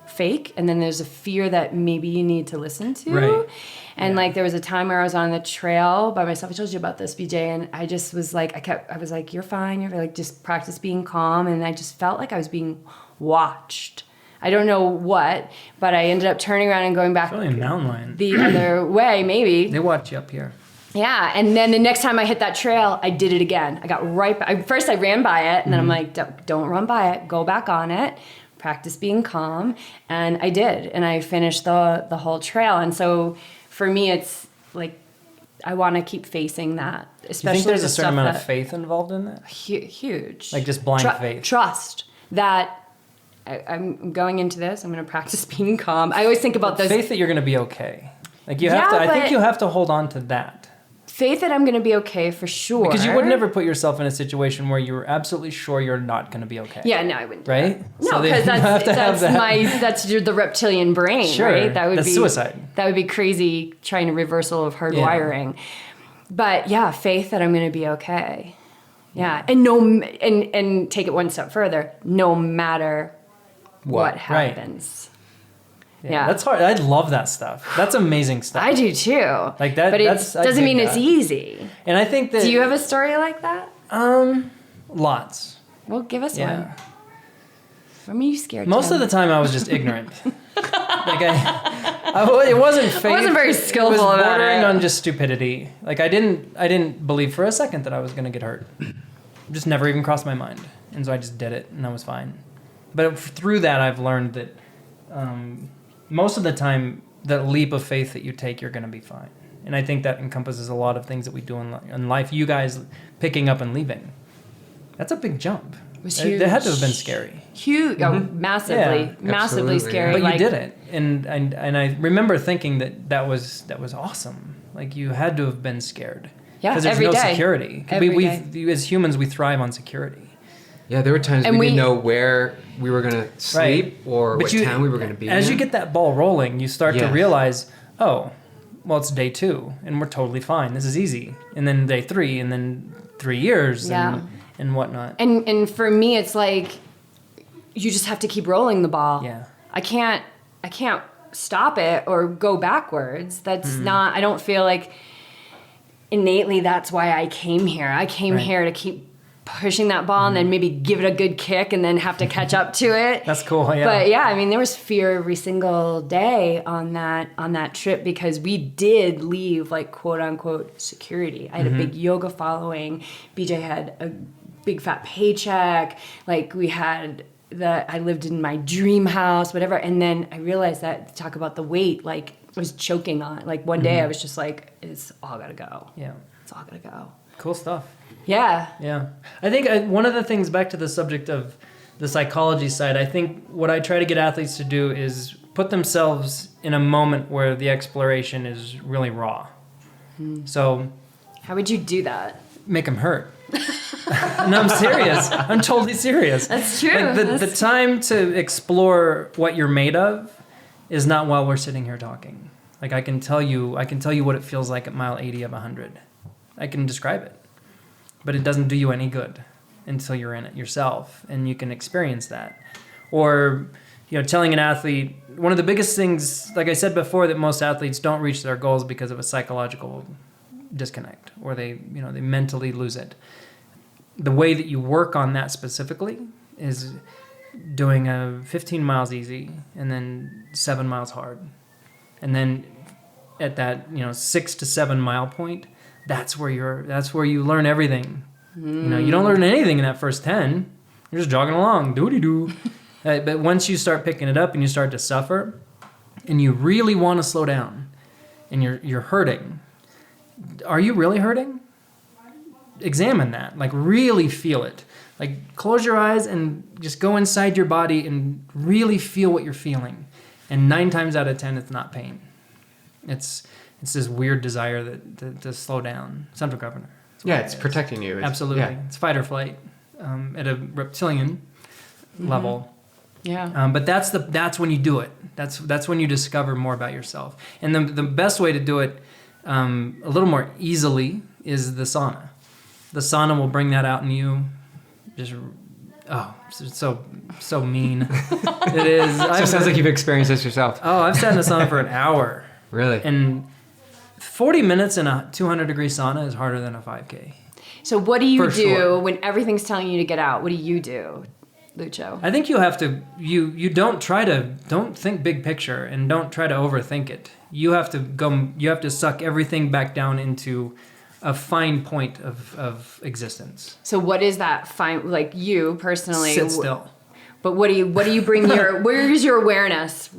fake, and then there's a fear that maybe you need to listen to. Right. And like there was a time where I was on the trail by myself. I told you about this, BJ, and I just was like, I was like, you're fine. You're like, just practice being calm. And I just felt like I was being watched. I don't know what, but I ended up turning around and going back Probably a mountain lion. the other way, maybe. They watch you up here. Yeah, and then the next time I hit that trail, I did it again. I got right first I ran by it, and then I'm like, don't run by it. Go back on it. Practice being calm. And I did, and I finished the whole trail. And so for me, it's like I want to keep facing that. Especially You think there's the a certain stuff amount of faith involved in that? huge. Like just blind faith? Trust that I'm going into this. I'm going to practice being calm. I always think about those. Faith that you're going to be okay. Like you have to. I think you have to hold on to that. Faith that I'm going to be okay for sure. Because you would never put yourself in a situation where you're absolutely sure you're not going to be okay. Yeah, no, I wouldn't. Right? No, because that's the reptilian brain, sure, right? That's suicide. That would be crazy trying a reversal of hardwiring. Yeah. But yeah, faith that I'm going to be okay. Yeah, and take it one step further. No matter what happens. Right. Yeah, that's hard. I love that stuff. That's amazing stuff. I do too. Like that, but it doesn't mean it's easy. And I think that. Do you have a story like that? Lots. Well, give us one. What are you scared? Most of the time, I was just ignorant. Like it wasn't faith. I wasn't very skillful about it. It was bordering on just stupidity. Like I didn't believe for a second that I was going to get hurt. It just never even crossed my mind, and so I just did it, and I was fine. But through that, I've learned that. Most of the time, that leap of faith that you take, you're going to be fine. And I think that encompasses a lot of things that we do in life. You guys picking up and leaving. That's a big jump. It was huge. That had to have been scary. Huge. Oh, massively. Massively scary. But you did it. And I remember thinking that was awesome. Like you had to have been scared. Yeah, because there's every no day. security. We as humans, we thrive on security. Yeah, there were times we didn't know where we were going to sleep or what time we were going to be As in. you get that ball rolling, you start to realize, oh, well, it's day 2, and we're totally fine. This is easy. And then day 3, and then 3 years, and whatnot. And for me, it's like you just have to keep rolling the ball. Yeah. I can't stop it or go backwards. That's not. I don't feel like innately that's why I came here. I came here to keep pushing that ball and then maybe give it a good kick and then have to catch up to it. That's cool, yeah. But yeah, I mean, there was fear every single day on that trip because we did leave like quote unquote security. I had a big yoga following. BJ had a big fat paycheck. Like I lived in my dream house, whatever. And then I realized that, talk about the weight, like I was choking on it. Like one day I was just like, it's all gotta go. Yeah. It's all gotta go. Cool stuff. Yeah. Yeah. I think one of the things, back to the subject of the psychology side, I think what I try to get athletes to do is put themselves in a moment where the exploration is really raw. So how would you do that? Make them hurt. No, I'm serious. I'm totally serious. That's true. Like the time to explore what you're made of is not while we're sitting here talking. Like I can tell you what it feels like at mile 80 of 100. I can describe it. But it doesn't do you any good until you're in it yourself and you can experience that. Or, telling an athlete, one of the biggest things, like I said before, that most athletes don't reach their goals because of a psychological disconnect, or they mentally lose it. The way that you work on that specifically is doing 15 miles easy and then 7 miles hard. And then at that, 6 to 7 mile point, that's where you learn everything. You don't learn anything in that first 10. You're just jogging along, doo-dee-doo. But once you start picking it up and you start to suffer, and you really want to slow down, and you're hurting, are you really hurting? Examine that. Like really feel it. Like close your eyes and just go inside your body and really feel what you're feeling. And 9 times out of 10, it's not pain. It's this weird desire to slow down. Central governor. Yeah, it's protecting you. Absolutely. Yeah. It's fight or flight at a reptilian level. Yeah. But that's when you do it. That's when you discover more about yourself. And the best way to do it a little more easily is the sauna. The sauna will bring that out in you. Just, it's so mean. It is. It sounds like you've experienced this yourself. Oh, I've sat in the sauna for an hour. Really? And 40 minutes in a 200-degree sauna is harder than a 5K. So what do you do when everything's telling you to get out? What do you do? Lucho? I think you have to, you don't think big picture and don't try to overthink it. You have to suck everything back down into a fine point of existence. So what is that fine, like you personally? Sit still. But what do you bring where is your awareness?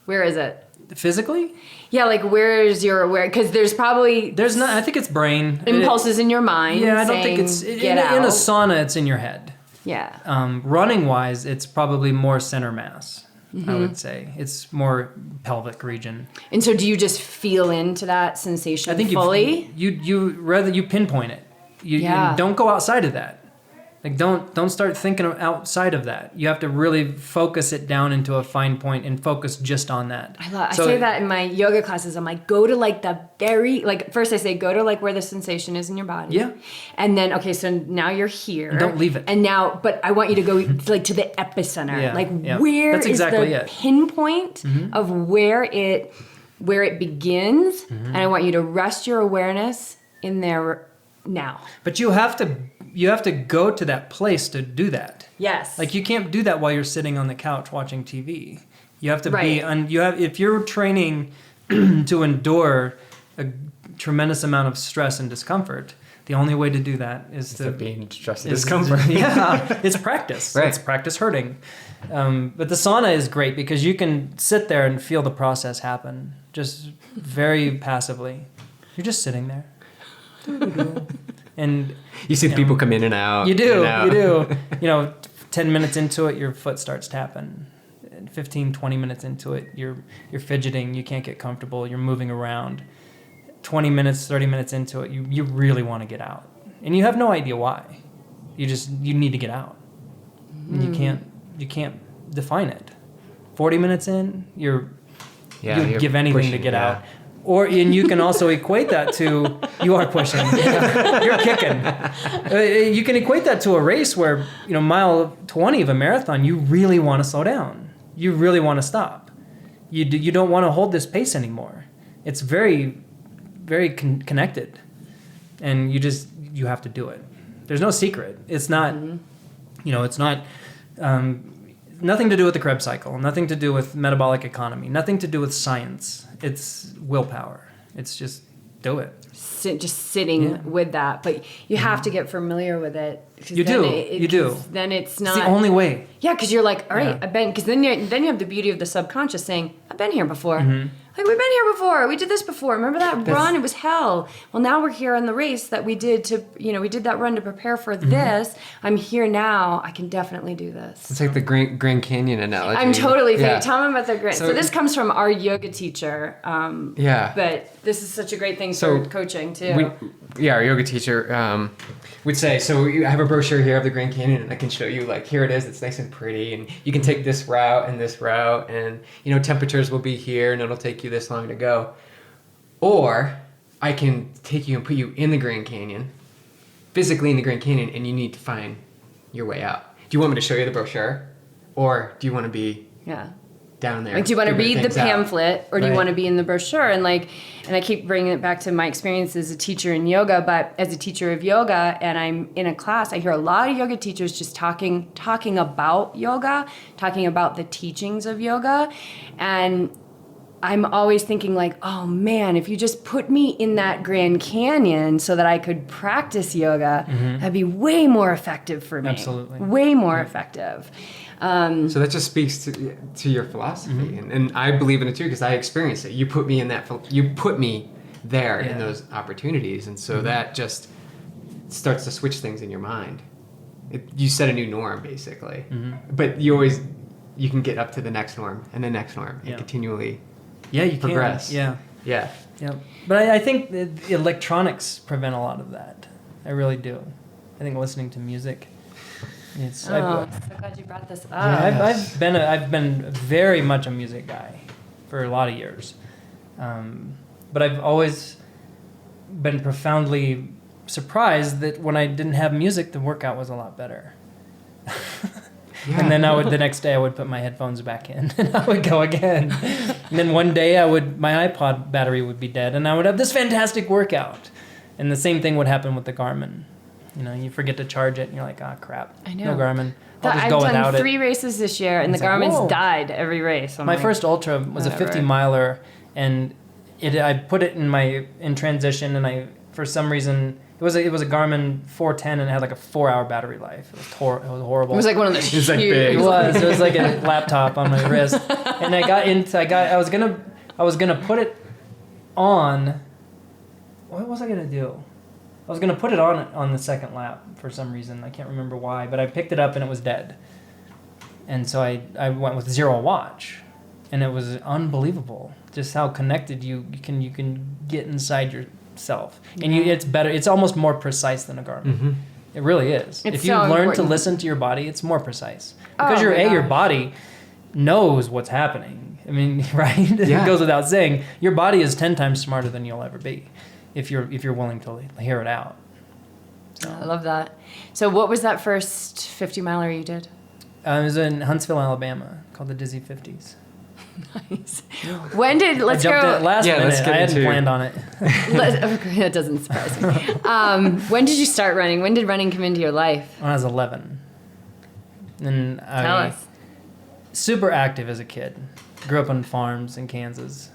Where is it? Physically? Yeah, like where is your awareness? Because there's not, I think it's brain. Impulses in your mind. Yeah, I don't think it's, in a sauna, it's in your head. Yeah. Running wise, it's probably more center mass, I would say. It's more pelvic region. And so do you just feel into that sensation I think fully? You pinpoint it. You don't go outside of that. Like don't start thinking outside of that. You have to really focus it down into a fine point and focus just on that. I say that in my yoga classes. I'm like, go to like the first I say go to like where the sensation is in your body. Yeah. And then so now you're here. And don't leave it. And now, but I want you to go like to the epicenter. Yeah. Like Yeah. where That's is exactly the it. pinpoint of where it begins? And I want you to rest your awareness in there now. But you have to go to that place to do that. Yes. Like you can't do that while you're sitting on the couch watching TV. You have to Right. if you're training to endure a tremendous amount of stress and discomfort, the only way to do that is to be in stress and discomfort. Yeah, it's practice. Right. It's practice hurting. But the sauna is great because you can sit there and feel the process happen just very passively. You're just sitting there. And You see people come in and out. you do. 10 minutes into it, your foot starts tapping. 15, 20 minutes into it, you're fidgeting, you can't get comfortable, you're moving around. 20 minutes, 30 minutes into it, you really want to get out. And you have no idea why. You need to get out. And you can't define it. 40 minutes in, you'd give anything pushing, to get out. And you can also equate that to, you are pushing, you're kicking. You can equate that to a race where, mile 20 of a marathon, you really want to slow down. You really want to stop. You don't want to hold this pace anymore. It's very, very connected. And you have to do it. There's no secret. It's not, it's not, nothing to do with the Krebs cycle, nothing to do with metabolic economy, nothing to do with science. It's willpower. It's just do it. Just sitting with that, but you have to get familiar with it. You do. Then it's not. It's the only way. Yeah, because you're like, all right, I've been. Because then you have the beauty of the subconscious saying, I've been here before. Like we've been here before. We did this before. Remember that run? It was hell. Well, now we're here on the race that we did we did that run to prepare for this. I'm here now. I can definitely do this. It's like the Grand Canyon analogy. I'm totally yeah. Tell me about the Grand. So this comes from our yoga teacher. But this is such a great thing for coaching too. Our yoga teacher would say, so I have a brochure here of the Grand Canyon, and I can show you, like, here it is. It's nice and pretty, and you can take this route, and temperatures will be here, and it'll take you this long to go. Or I can take you and put you in the Grand Canyon, physically in the Grand Canyon, and you need to find your way out. Do you want me to show you the brochure, or do you want to be down there? Like, do you want to read the pamphlet, or do you want to be in the brochure? And I keep bringing it back to my experience as a teacher in yoga, but as a teacher of yoga, and I'm in a class, I hear a lot of yoga teachers just talking about yoga, talking about the teachings of yoga, and I'm always thinking like, oh man, if you just put me in that Grand Canyon so that I could practice yoga, that'd be way more effective for me. Absolutely. Way more effective. So that just speaks to your philosophy, and I believe in it too because I experienced it. You put me in that. You put me there in those opportunities, and so that just starts to switch things in your mind. You set a new norm basically, but you can get up to the next norm and the next norm and continually you progress. Can. Yeah. But I think the electronics prevent a lot of that. I really do. I think listening to music. I'm so glad you brought this up. I've been very much a music guy for a lot of years, but I've always been profoundly surprised that when I didn't have music, the workout was a lot better. And then the next day I would put my headphones back in and I would go again. And then one day my iPod battery would be dead and I would have this fantastic workout. And the same thing would happen with the Garmin. You forget to charge it, and you're like, ah, crap. I know. No Garmin. I'll just I've go without done it. 3 races this year, and the It's like, Garmin's whoa. died every race. I'm My like, first ultra was a whatever. 50 miler, and I put it in transition, and for some reason it was a Garmin 410, and it had like a 4-hour battery life. It was horrible. It was like one of those It's like huge... big. It was like a laptop on my wrist, and I was gonna put it on. What was I gonna do? I was gonna put it on the second lap for some reason. I can't remember why, but I picked it up and it was dead. And so I went with zero watch, and it was unbelievable just how connected you can get inside yourself. And it's better. It's almost more precise than a Garmin. Mm-hmm. It really is. It's If you so learn to important. listen to your body, it's more precise Oh because my your gosh. body knows what's happening. I mean, right? Yeah. It goes without saying. Your body is 10 times smarter than you'll ever be, if you're willing to hear it out. I love that. So what was that first 50 miler you did? It was in Huntsville, Alabama, called the Dizzy 50s. Nice. When did... Let's I jumped go... in last Yeah, minute. let's get I hadn't into- planned on it. That doesn't surprise me. When did you start running? When did running come into your life? When I was 11. And Tell I us. super active as a kid. Grew up on farms in Kansas.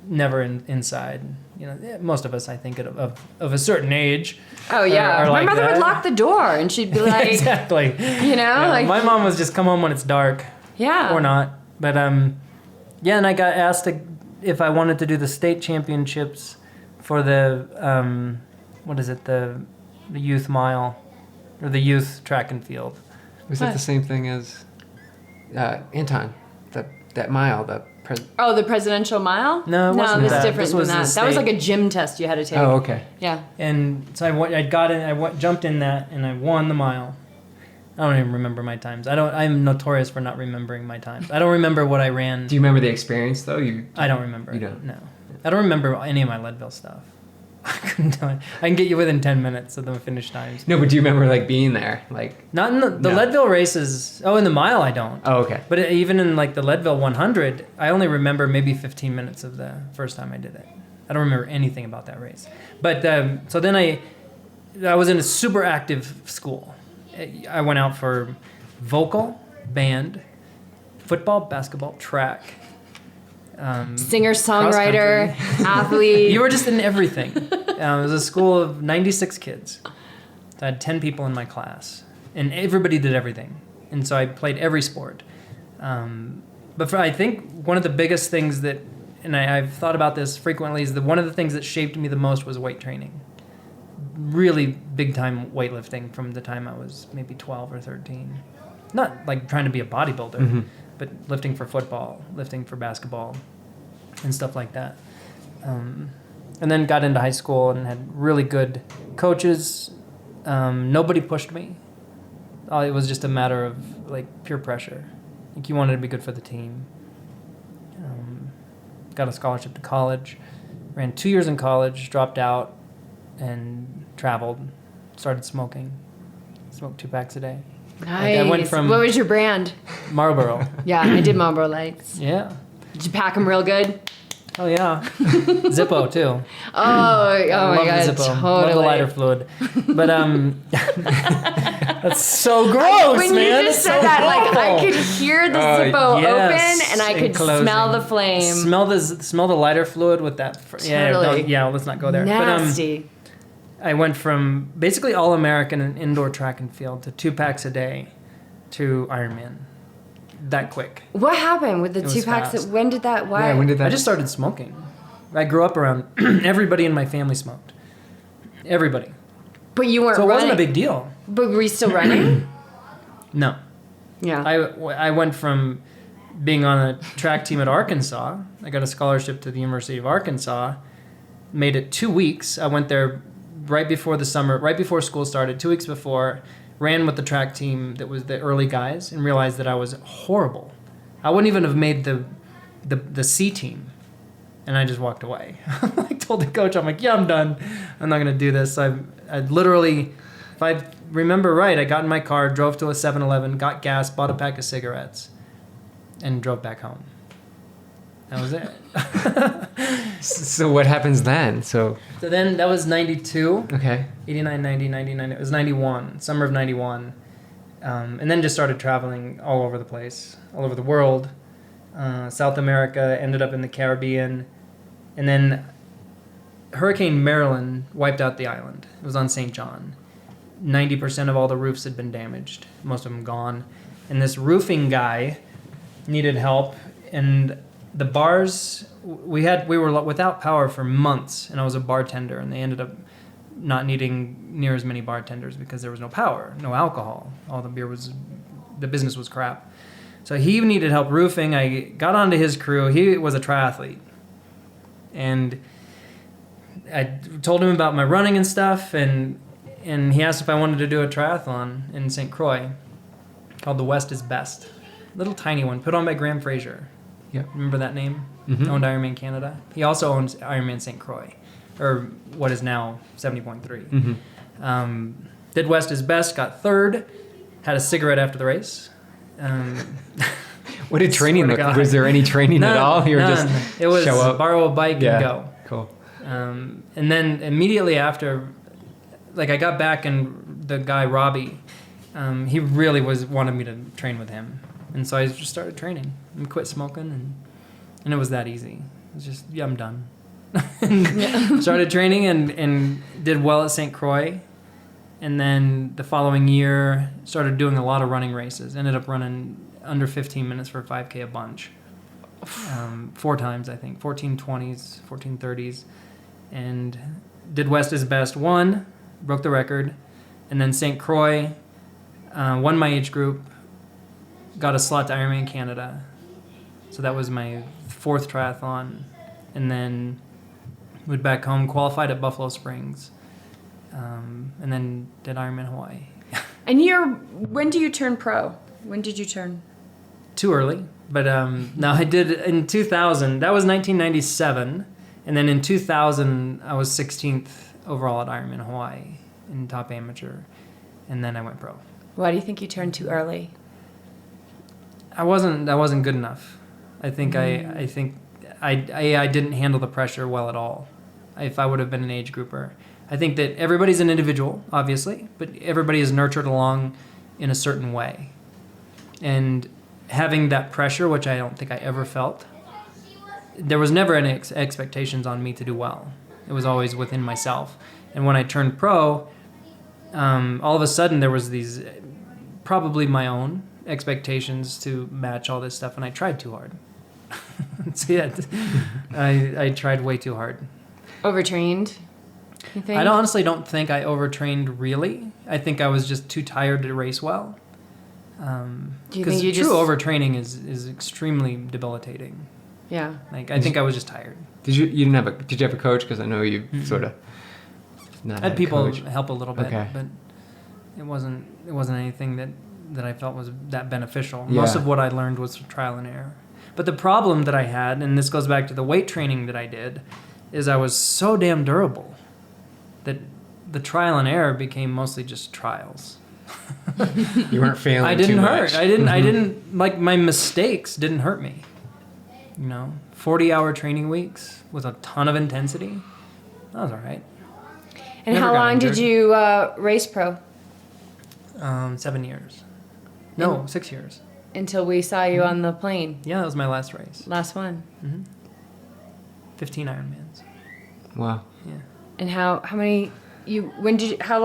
Never inside. Most of us, I think, of a certain age. Oh, yeah. are My like mother that. would lock the door, and she'd be like... Exactly. Yeah, like... my mom was just come home when it's dark. Yeah. Or not. But yeah, and I got asked if I wanted to do the state championships for the the youth mile or the youth track and field. Was that the same thing as Anton? That mile, the Oh, the presidential mile? No, it wasn't this that. is different This was than the that. That was state. like a gym test you had to take. Oh, okay. Yeah. And so I got in. Jumped in that, and I won the mile. I don't even remember my times. I'm notorious for not remembering my times. I don't remember what I ran. Do you remember the experience though? I don't remember. You don't? No. I don't remember any of my Leadville stuff. I couldn't do it. I can get you within 10 minutes of the finish times. No, but do you remember like being there? Like Not in the No. Leadville races. Oh, in the mile I don't. oh, okay. But even in like the Leadville 100, I only remember maybe 15 minutes of the first time I did it. I don't remember anything about that race. But so then I was in a super active school. I went out for vocal, band, football, basketball, track. Singer, songwriter, athlete. You were just in everything. It was a school of 96 kids. I had 10 people in my class, and everybody did everything. And so I played every sport. But I think one of the biggest things that, and I've thought about this frequently, is that one of the things that shaped me the most was weight training. Really big time weightlifting from the time I was maybe 12 or 13. Not like trying to be a bodybuilder, Mm-hmm. but lifting for football, lifting for basketball, and stuff like that. And then got into high school and had really good coaches. Nobody pushed me. It was just a matter of like pure pressure. Like you wanted to be good for the team. Got a scholarship to college. Ran 2 years in college, dropped out, and traveled. Started smoking. Smoked 2 packs a day. Nice. I went from- What was your brand? Marlboro. Yeah, I did Marlboro Lights. Yeah. Did you pack them real good? Oh yeah. Zippo too. Oh my Love god, the Zippo. totally. Love the lighter fluid. But that's so gross, When man. you just It's said so that, like I awful. could hear the Zippo Yes, open, and I in could closing. smell the flame. Smell the lighter fluid with that. Totally. Let's not go there. Nasty. But I went from basically all American in indoor track and field to 2 packs a day to Ironman. That quick. What happened with the It was 2 packs? fast. When did that? Why? Yeah, when did that? I just started smoking. I grew up around everybody in my family smoked. Everybody. But you weren't So it running. wasn't a big deal. But were you still running? No. Yeah. I went from being on a track team at Arkansas. I got a scholarship to the University of Arkansas. Made it 2 weeks. I went there right before the summer, right before school started, 2 weeks before. Ran with the track team that was the early guys and realized that I was horrible. I wouldn't even have made the C team. And I just walked away. I told the coach, I'm like, yeah, I'm done. I'm not going to do this. I literally, if I remember right, I got in my car, drove to a 7-Eleven, got gas, bought a pack of cigarettes, and drove back home. That was it. So what happens then? So then that was 92, okay. 89, 90, 99. It was 91, summer of 91. And then just started traveling all over the place, all over the world. South America, ended up in the Caribbean. And then Hurricane Marilyn wiped out the island. It was on St. John. 90% of all the roofs had been damaged, most of them gone. And this roofing guy needed help. And the bars, we were without power for months, and I was a bartender, and they ended up not needing near as many bartenders because there was no power, no alcohol. All the the business was crap. So he needed help roofing. I got onto his crew. He was a triathlete. And I told him about my running and stuff, and he asked if I wanted to do a triathlon in St. Croix called the West is Best. Little tiny one, put on by Graham Fraser. Yeah. Remember that name? Mm-hmm. Owned Ironman Canada. He also owns Ironman St. Croix, or what is now 70.3. Mm-hmm. Did West is Best, got third, had a cigarette after the race. What did training look like? Was there any training at all? You were none. just It was show up? borrow a bike and go. Cool. And then immediately after, like I got back and the guy, Robbie, he really wanted me to train with him. And so I just started training and quit smoking, and it was that easy. It was just, yeah, I'm done. Started training and did well at St. Croix. And then the following year, started doing a lot of running races. Ended up running under 15 minutes for a 5K a bunch. 4 times, I think. 14:20s, 14:30s. And did West is Best, won, broke the record. And then St. Croix, won my age group, got a slot to Ironman Canada. So that was my 4th triathlon. And then went back home, qualified at Buffalo Springs. And then did Ironman Hawaii. And when do you turn pro? When did you turn? Too early. But no, I did in 2000. That was 1997. And then in 2000, I was 16th overall at Ironman Hawaii in top amateur. And then I went pro. Why do you think you turned too early? I wasn't good enough. I think I didn't handle the pressure well at all. If I would have been an age grouper. I think that everybody's an individual, obviously, but everybody is nurtured along in a certain way. And having that pressure, which I don't think I ever felt, there was never any expectations on me to do well. It was always within myself. And when I turned pro, all of a sudden there was these, probably my own expectations to match all this stuff, and I tried too hard. That's it. I tried way too hard. Overtrained, you think? I honestly don't think I overtrained really. I think I was just too tired to race well. Because true overtraining is extremely debilitating. Yeah. Like I think I was just tired. Did you have a coach? Because I know you sort of not I had people coach. help a little bit, Okay. but it wasn't anything that I felt was that beneficial. Yeah. Most of what I learned was trial and error. But the problem that I had, and this goes back to the weight training that I did, is I was so damn durable that the trial and error became mostly just trials. You weren't failing. I didn't too hurt. much. I didn't like my mistakes didn't hurt me. 40-hour training weeks with a ton of intensity. That was all right. And Never how got long did injured. you race pro? 7 years. No, 6 years. Until we saw you on the plane. Yeah, that was my last race. Last one. 15 Ironmans. Wow. Yeah. And how many how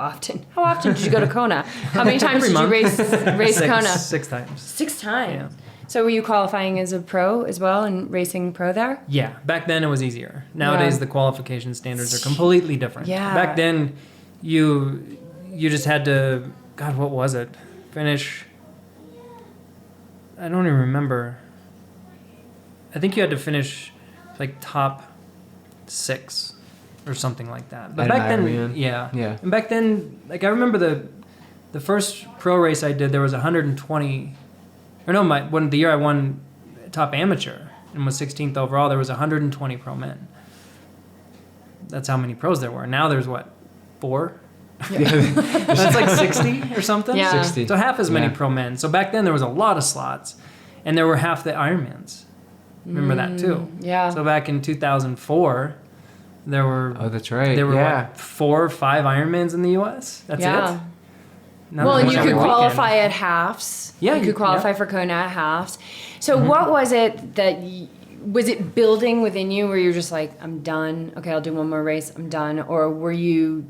often did you go to Kona? How many times did you race Kona? 6 times. 6 times. Yeah. So were you qualifying as a pro as well and racing pro there? Yeah, back then it was easier. Nowadays the qualification standards are completely different. Yeah. Back then you just had to, God, what was it? Finish, I don't even remember. I think you had to finish like top 6 or something like that. But At back then, Ironman? yeah. Yeah. And back then, like I remember the first pro race I did, there was 120, or no, the year I won top amateur and was 16th overall, there was 120 pro men. That's how many pros there were. Now there's what, 4? That's like 60 or something? Yeah. 60. So half as many Yeah. pro men. So back then there was a lot of slots, and there were half the Ironmans. Remember that too. Yeah. So back in 2004, there were Oh, that's right. there were yeah. what, 4 or 5 Ironmans in the U.S. That's Yeah. it. Not Well, that and much you every could weekend. qualify at halves. Yeah, you could qualify yeah. for Kona at halves. So what was it that was it building within you where you're just like, I'm done. Okay, I'll do one more race. I'm done. Or were you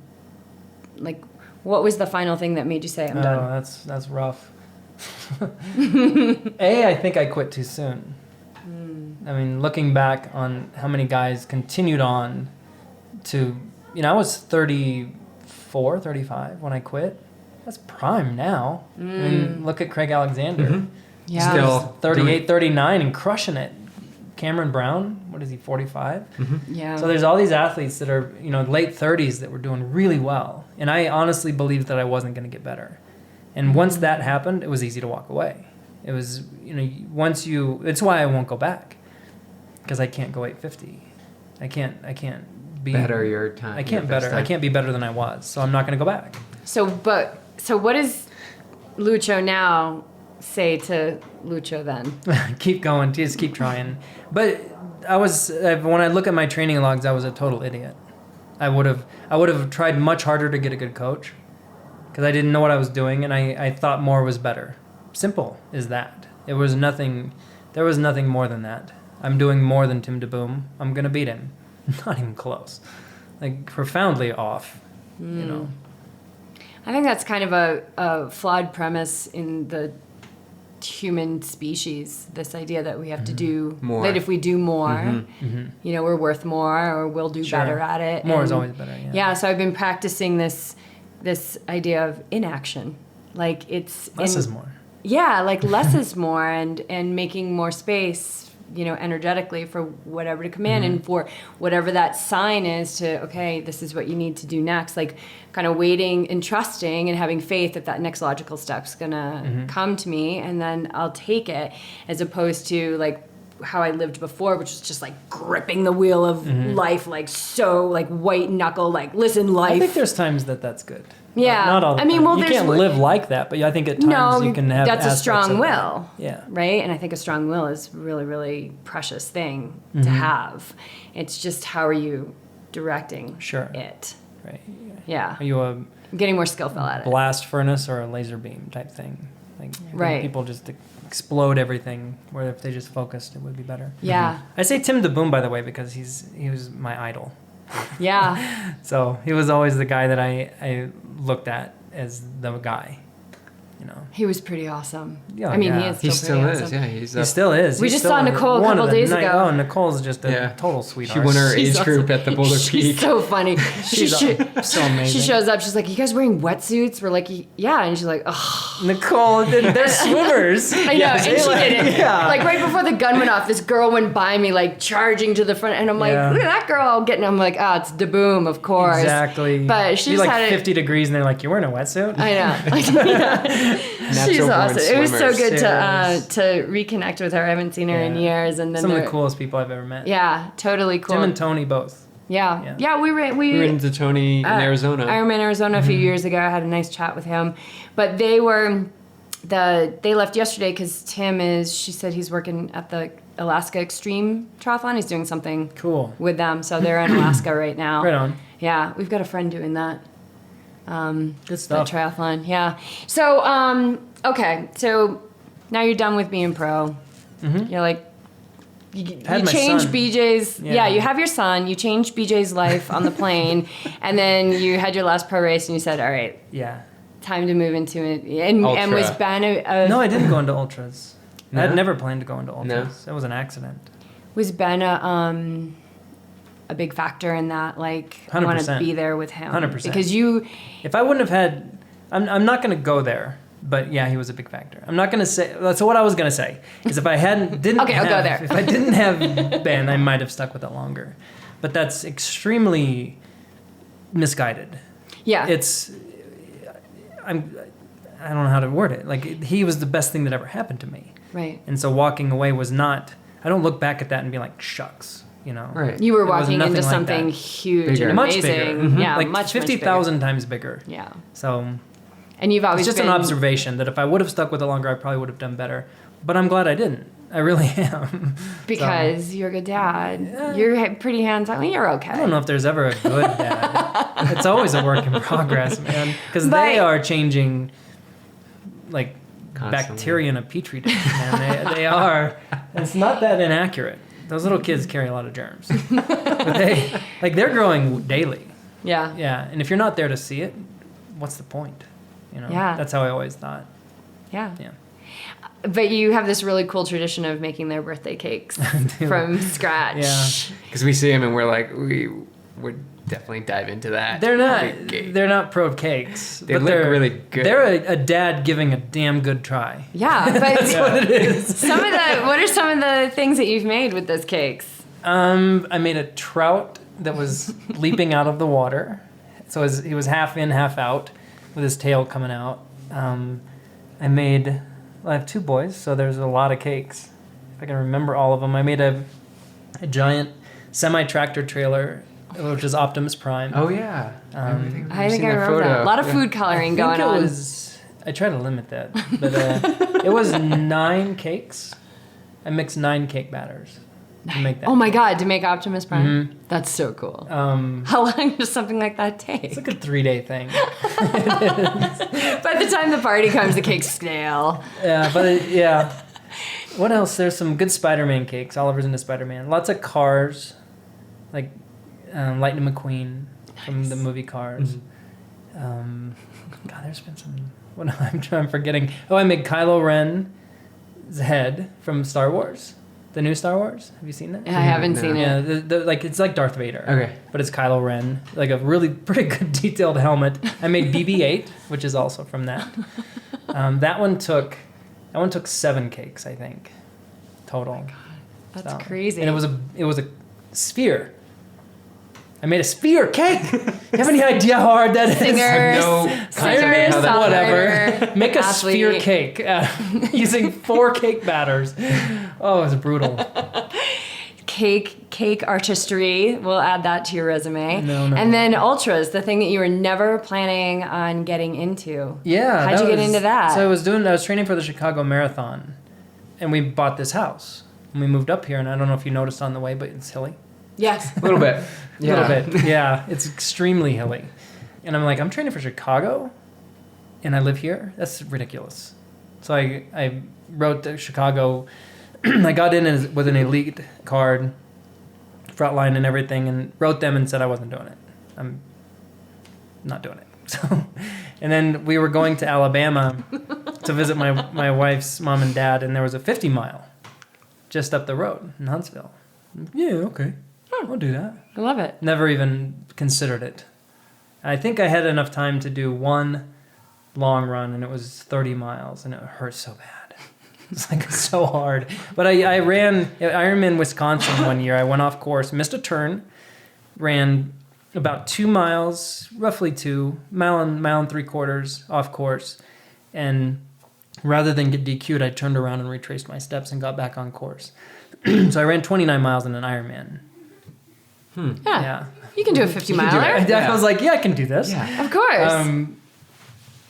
like, what was the final thing that made you say, I'm done? That's rough. I think I quit too soon. I mean, looking back on how many guys continued on to, I was 34, 35 when I quit. That's prime now. I mean, look at Craig Alexander. Yeah. Still 38, 39 and crushing it. Cameron Brown, what is he, 45? Yeah. So there's all these athletes that are, late 30s that were doing really well. And I honestly believed that I wasn't going to get better. And once that happened, it was easy to walk away. It was, it's why I won't go back. Because I can't go 850. I can't be better your time. I can't better. I can't be better than I was. So I'm not going to go back. So what does Lucho now say to Lucho then? Keep going. Just keep trying. But when I look at my training logs, I was a total idiot. I would have tried much harder to get a good coach because I didn't know what I was doing, and I thought more was better. Simple as that. There was nothing more than that. I'm doing more than Tim DeBoom. I'm going to beat him. Not even close. Like, profoundly off, I think that's kind of a flawed premise in the human species, this idea that we have to do more. That if we do more, we're worth more or we'll do better at it. More is always better, yeah. Yeah, so I've been practicing this idea of inaction. Like it's less is more. Yeah, like less is more and making more space, energetically for whatever to come in and for whatever that sign is to, okay, this is what you need to do next. Like kind of waiting and trusting and having faith that next logical step's gonna come to me and then I'll take it, as opposed to like how I lived before, which was just like gripping the wheel of life, like so like white knuckle, like listen, life. I think there's times that's good. Yeah. Not all the I mean, time. well, you there's- can't live like that, but I think at times you can have that's a aspects strong of that. will. Yeah. Right? And I think a strong will is really, really precious thing to have. It's just how are you directing it? Right. Yeah. Are you a I'm getting more skillful at it. blast furnace or a laser beam type thing? Like, I think Right. people just explode everything, where if they just focused, it would be better. Yeah. I say Tim DeBoom, by the way, because he was my idol. Yeah. So he was always the guy that I looked at as the guy, He was pretty awesome. Yeah, I mean, yeah. he is still He pretty still is. awesome. Yeah, he's He still is. We He's just still saw Nicole a one of couple the days ago. Oh, Nicole's just a total sweetheart. She won her She's age group awesome. at the Boulder Peak. She's so funny. She's so amazing. She shows up. She's like, "You guys wearing wetsuits?" We're like, "Yeah," and she's like, "Ugh." Nicole, they're swimmers. I know, and she didn't. Yeah. Like right before the gun went off, this girl went by me like charging to the front, and I'm like, Yeah. "Look at that girl getting!" I'm like, "Ah, it's DeBoom, of course." Exactly. But she Be just like had 50 degrees, and they're like, "You're wearing a wetsuit?" I know. Like, she's Natural-born awesome. It was so swimmers. good Yes. to reconnect with her. I haven't seen her in Yeah. years, and then Some of the they're- coolest people I've ever met. Yeah, totally cool. Tim and Tony both. Yeah. Yeah. We We were into Tony in Arizona. Ironman Arizona a few years ago. I had a nice chat with him, but they left yesterday because she said he's working at the Alaska Extreme Triathlon. He's doing something Cool. with them, so they're in Alaska right now. Right on. Yeah, we've got a friend doing that. Good That stuff. triathlon. Yeah. So okay, so now you're done with being pro. You're like. You Had my change son. BJ's. Yeah, you have your son. You changed BJ's life on the plane, and then you had your last pro race, and you said, "All right, Yeah. time to move into it." And Ultra. was Ben No, I didn't go into ultras. No? I'd never planned to go into ultras. It was an accident. was Ben a big factor in that? Like, I want to 100%. be there with him 100%. because you. If I wouldn't have had, I'm not going to go there. But yeah, he was a big factor. I'm not going to say. So what I was going to say is, if I didn't. Okay, I'll go there. If I didn't have Ben, I might have stuck with it longer. But that's extremely misguided. Yeah. I don't know how to word it. Like, he was the best thing that ever happened to me. Right. And so walking away was not. I don't look back at that and be like, shucks, Right. You were It was walking nothing into like something that. huge Bigger. and Much amazing. bigger. Yeah, like much 50,000 times bigger. bigger. Yeah. So And you've always it's just been an observation that if I would have stuck with it longer, I probably would have done better. But I'm glad I didn't. I really am. Because you're a good dad. You're pretty hands-on. You're okay. I don't know if there's ever a good dad. It's always a work in progress, man. Because they are changing, like, Constantly. bacteria in a petri dish, man. They are. It's not that inaccurate. Those little kids carry a lot of germs. But they're growing daily. Yeah. Yeah. And if you're not there to see it, what's the point? You know? Yeah. That's how I always thought. Yeah. Yeah. But you have this really cool tradition of making their birthday cakes from scratch. Yeah. Because we see them and we're like, we would definitely dive into that. They're not pro cakes. They but look they're really good. They're a dad giving a damn good try. Yeah, but That's what it is. what are some of the things that you've made with those cakes? I made a trout that was leaping out of the water. So he was half in, half out, with his tail coming out. I have 2 boys, so there's a lot of cakes. If I can remember all of them. I made a giant semi-tractor trailer, which is Optimus Prime. Oh, yeah. I think I remember that. A lot of food coloring going on. I try to limit that, but it was 9 cakes. I mixed 9 cake batters to make that. Oh my God, to make Optimus Prime? Mm-hmm. That's so cool. How long does something like that take? It's like a 3-day thing. By the time the party comes, the cake's stale. Yeah. What else? There's some good Spider-Man cakes. Oliver's into Spider-Man. Lots of Cars, like Lightning McQueen from the movie Cars. Mm-hmm. God, there's been some... I'm forgetting. Oh, I made Kylo Ren's head from Star Wars. The new Star Wars. Have you seen that? I haven't seen it. Yeah, like it's like Darth Vader. Okay. But it's Kylo Ren. Like a really pretty good detailed helmet. I made BB-8, which is also from that. That one took 7 cakes, I think, total. Oh my God, that's crazy. And it was a sphere. I made a sphere cake. You have any idea how hard that is? Whatever. Make a sphere cake using 4 cake batters. Oh, it was brutal. Cake artistry. We'll add that to your resume. No. And then ultras, the thing that you were never planning on getting into. Yeah. How'd you get into that? So I was training for the Chicago Marathon, and we bought this house. And we moved up here, and I don't know if you noticed on the way, but it's hilly. Yes. A little bit. Yeah. A little bit. Yeah. It's extremely hilly. And I'm like, I'm training for Chicago, and I live here? That's ridiculous. So I wrote to Chicago. I got in with an elite card, front line and everything, and wrote them and said I wasn't doing it. I'm not doing it. So, and then we were going to Alabama to visit my wife's mom and dad, and there was a 50-mile just up the road in Huntsville. Yeah, okay. I'll do that. I love it. Never even considered it. I think I had enough time to do one long run, and it was 30 miles, and it hurt so bad. It's like so hard. But I ran Ironman Wisconsin one year. I went off course, missed a turn, ran about 2 miles, roughly 2, mile and 3/4 off course, and rather than get DQ'd, I turned around and retraced my steps and got back on course. So I ran 29 miles in an Ironman. Yeah. You can do a 50-miler. I was like, yeah, I can do this. Yeah. Of course.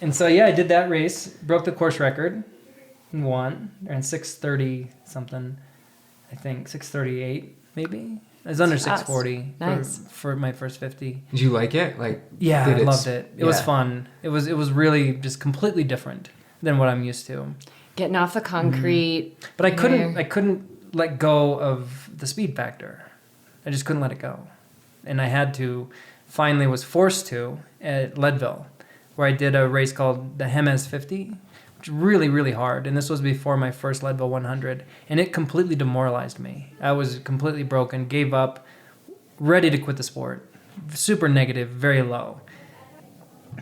And so, I did that race, broke the course record, and won. Ran 6:30 something, I think, 6:38 maybe. It was under 6:40 nice. for my first 50. Did you like it? Yeah, I loved it. It was fun. It was really just completely different than what I'm used to. Getting off the concrete. But I couldn't let go of the speed factor. I just couldn't let it go. And I had to, finally was forced to, at Leadville, where I did a race called the Hemes 50, which was really, really hard. And this was before my first Leadville 100. And it completely demoralized me. I was completely broken, gave up, ready to quit the sport. Super negative, very low.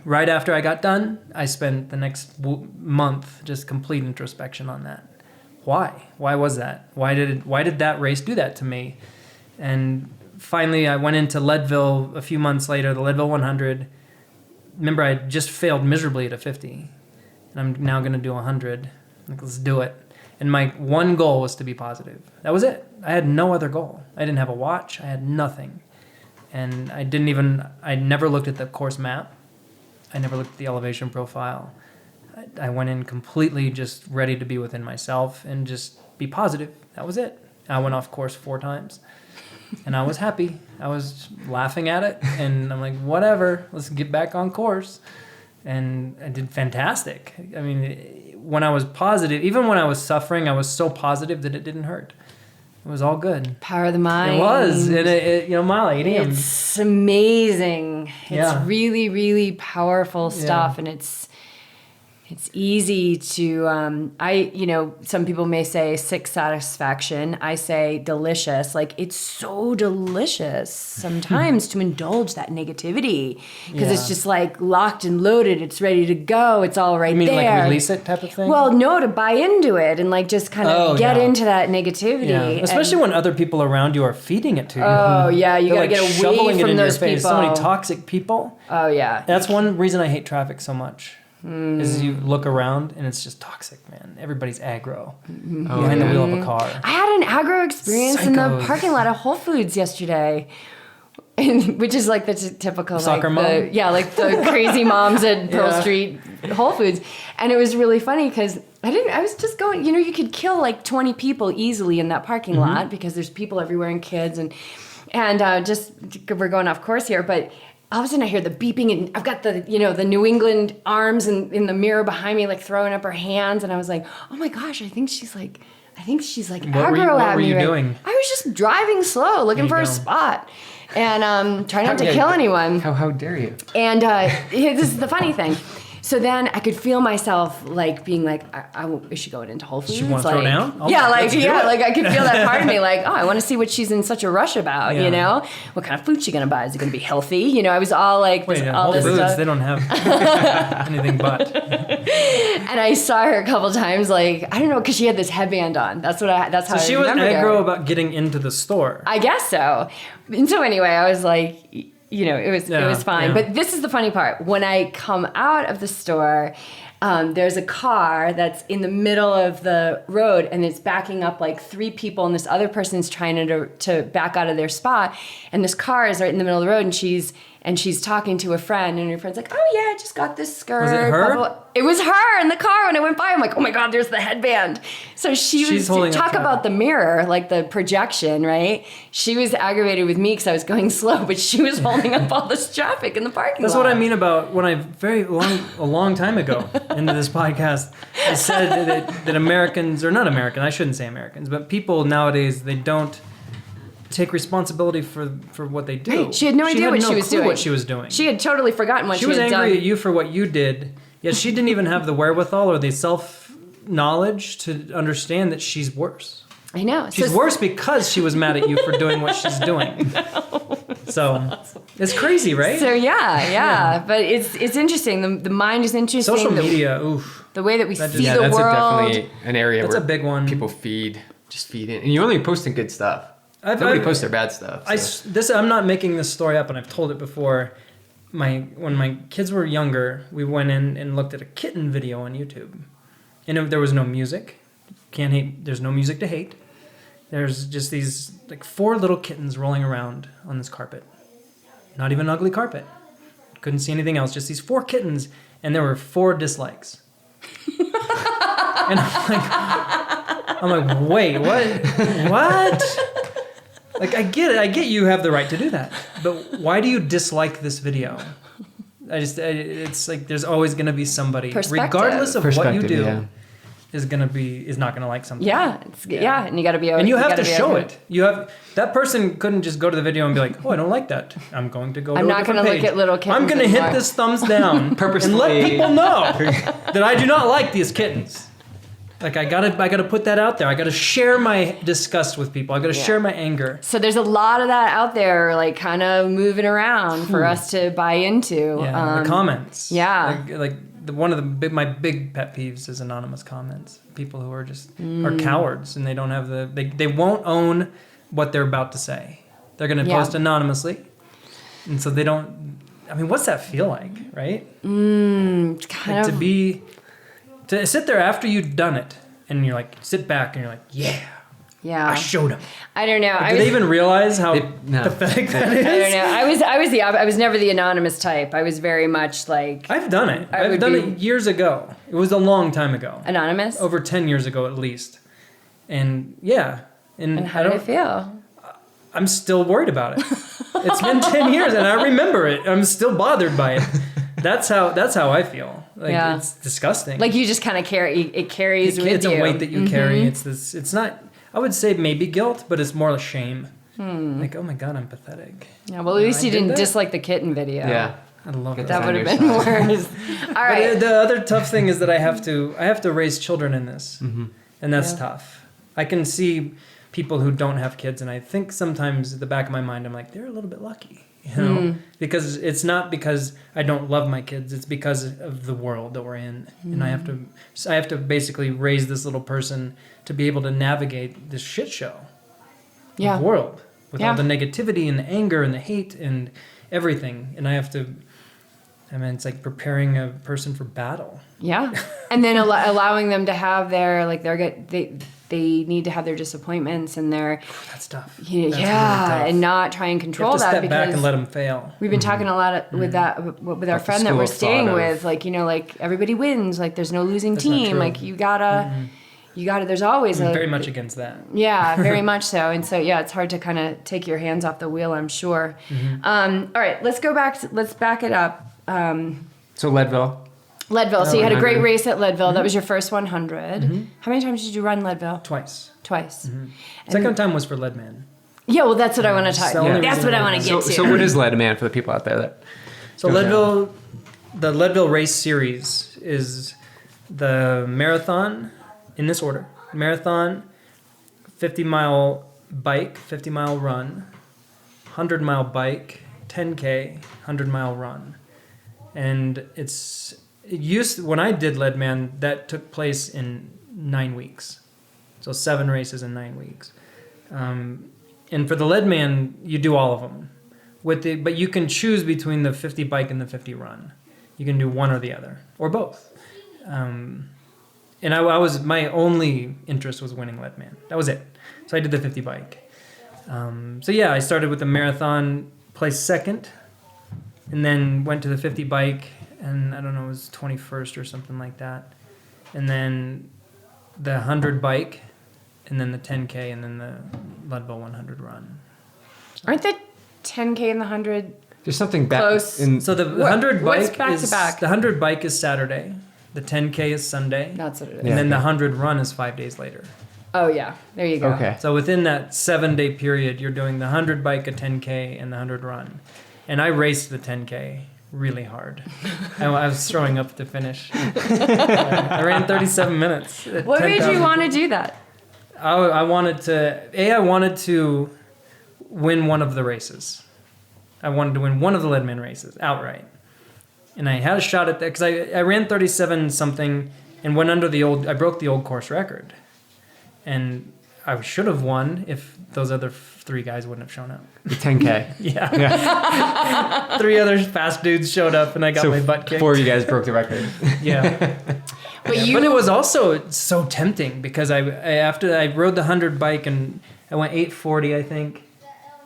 Right after I got done, I spent the next month just complete introspection on that. Why? Why was that? Why did that race do that to me? And finally, I went into Leadville a few months later, the Leadville 100. Remember, I just failed miserably at a 50. And I'm now going to do 100. Like, let's do it. And my one goal was to be positive. That was it. I had no other goal. I didn't have a watch. I had nothing. And I never looked at the course map. I never looked at the elevation profile. I went in completely just ready to be within myself and just be positive. That was it. I went off course 4 times. And I was happy. I was laughing at it. And I'm like, whatever, let's get back on course. And I did fantastic. I mean, when I was positive, even when I was suffering, I was so positive that it didn't hurt. It was all good. Power of the mind. It was. And mile 80. It's amazing. It's really, really powerful stuff. And it's easy to, some people may say sick satisfaction. I say delicious. Like, it's so delicious sometimes to indulge that negativity because it's just like locked and loaded. It's ready to go. It's all right there. You mean like release it type of thing? Well, no, to buy into it and like just kind of get into that negativity. Yeah. Especially when other people around you are feeding it to you. Oh, yeah. You got to get away shoveling from it in those your face. people. So many toxic people. Oh, yeah. That's one reason I hate traffic so much. Is you look around and it's just toxic, man. Everybody's aggro behind the wheel of a car. I had an aggro experience in the parking lot of Whole Foods yesterday, which is like the typical soccer mom. like the crazy moms at Pearl Street Whole Foods, and it was really funny because I was just going. You could kill like 20 people easily in that parking lot because there's people everywhere and kids and just we're going off course here, but. All of a sudden I hear the beeping and I've got the New England arms in the mirror behind me, like throwing up her hands. And I was like, oh my gosh, I think she's like aggro at me. What were you doing? I was just driving slow, looking for a spot and trying not to kill anyone. How dare you? And this is the funny thing. So then I could feel myself like being like, is she going into Whole Foods? She want to like, throw down? Oh, like I could feel that part of me like, oh, I want to see what she's in such a rush about, What kind of food she going to buy? Is it going to be healthy? I was all like, Wait, all Whole this Foods, stuff. they don't have anything but. And I saw her a couple times, like, I don't know, because she had this headband on. That's how So she I was remembered her. aggro about getting into the store. I guess so. And so anyway, I was like, it was fine. Yeah. But this is the funny part. When I come out of the store, there's a car that's in the middle of the road and it's backing up like 3 people and this other person's trying to back out of their spot. And this car is right in the middle of the road and she's talking to a friend and her friend's like, oh yeah, I just got this skirt. Was it her? Blah, blah, blah. It was her in the car when I went by. I'm like, oh my God, there's the headband. So she's holding up talk traffic. about the mirror, like the projection, right? She was aggravated with me because I was going slow, but she was holding up all this traffic in the parking lot. That's what I mean about when a long time ago into this podcast, I said that Americans, or not American, I shouldn't say Americans, but people nowadays, they don't take responsibility for what they do. Right. She had no idea what she was doing. She had totally forgotten what she had done. She was angry at you for what you did, yet she didn't even have the wherewithal or the self-knowledge to understand that she's worse. I know. She's worse because she was mad at you for doing what she's doing. So it's crazy, right? So yeah. But it's interesting. The mind is interesting. Social media, oof. The way that we see the that's world. Definitely an area That's where a big one. People just feed in. And you're only posting good stuff. Nobody posts their bad stuff. So. I'm not making this story up, and I've told it before. When my kids were younger, we went in and looked at a kitten video on YouTube, and there was no music. Can't hate. There's no music to hate. There's just these like 4 little kittens rolling around on this carpet. Not even an ugly carpet. Couldn't see anything else. Just these 4 kittens, and there were 4 dislikes. And I'm like, wait, what? Like, I get it. I get you have the right to do that. But why do you dislike this video? It's like there's always going to be somebody, regardless of what you do, is not going to like something. Yeah. And you got to be okay. And you have to show it. That person couldn't just go to the video and be like, oh, I don't like that. I'm going to go to a different page. I'm not going to look at little kittens I'm going to hit this thumbs down purposely and let people know that I do not like these kittens. Like I gotta put that out there. I gotta share my disgust with people. I gotta share my anger. So there's a lot of that out there, like kind of moving around for us to buy into. Yeah, the comments. Yeah, one of my big pet peeves is anonymous comments. People who are just are cowards and they don't have they won't own what they're about to say. They're gonna post anonymously, and so they don't. I mean, what's that feel like, right? To sit there after you've done it, and you're like, sit back, and you're like, yeah, I showed him. I don't know. Do they even realize how pathetic that is? I don't know. I was never the anonymous type. I was very much like. I've done it. I've done it years ago. It was a long time ago. Anonymous? Over 10 years ago, at least. And yeah. And how did it feel? I'm still worried about it. It's been 10 years and I remember it. I'm still bothered by it. That's how I feel. Like it's disgusting. Like you just kind of it carries with you. It's a weight that you carry. It's not, I would say maybe guilt, but it's more shame. Like, oh my God, I'm pathetic. Yeah, well, at least you didn't dislike the kitten video. Yeah. I love it. That would have been worse. All right. But the other tough thing is that I have to raise children in this. And that's tough. I can see people who don't have kids, and I think sometimes at the back of my mind, I'm like, they're a little bit lucky, you know? Because it's not because I don't love my kids, it's because of the world that we're in. And I have to basically raise this little person to be able to navigate this shit show of world with all the negativity and the anger and the hate and everything. And it's like preparing a person for battle. Yeah. And then allowing them to have their, like, they need to have their disappointments and their... That's tough. That's really tough. And not try and control that. Step back and let them fail. We've been talking a lot with our friend that we're staying with, like, you know, like everybody wins, like there's no losing team. Like you gotta, there's always I'm very much against that. Yeah, very much so. And so, yeah, it's hard to kind of take your hands off the wheel, I'm sure. All right, let's back it up. So Leadville. So you had a great race at Leadville. That was your first 100. How many times did you run Leadville? Twice. Second time was for Leadman. Yeah, well, that's what I want to talk about. That's what I want to get to. So what is Leadman for the people out there that... So Leadville, the Leadville race series is the marathon in this order. Marathon, 50-mile bike, 50-mile run, 100-mile bike, 10K, 100-mile run. And when I did Leadman, that took place in 9 weeks. So 7 races in 9 weeks. And for the Leadman, you do all of them. But you can choose between the 50 bike and the 50 run. You can do one or the other, or both. And my only interest was winning Leadman. That was it. So I did the 50 bike. I started with the marathon, placed second, and then went to the 50 bike, and I don't know, it was 21st or something like that. And then the 100 bike, and then the 10K, and then the Leadville 100 run. Aren't the 10K and the 100 there's something close? So the 100 bike back to back? The 100 bike is Saturday. The 10K is Sunday. That's what it is. And then the 100 run is 5 days later. Oh, yeah. There you go. Okay. So within that 7-day period, you're doing the 100 bike, a 10K, and the 100 run. And I raced the 10K really hard. I was throwing up at the finish. I ran 37 minutes. What made you want to do that? I wanted to win one of the races. I wanted to win one of the Leadman races outright. And I had a shot at that because I ran 37 something and went under I broke the old course record. And I should have won if those other 3 guys wouldn't have shown up. The 10K. Yeah. 3 other fast dudes showed up and I got my butt kicked. 4 of you guys broke the record. Yeah. But it was also so tempting because after I rode the 100 bike and I went 8:40, I think.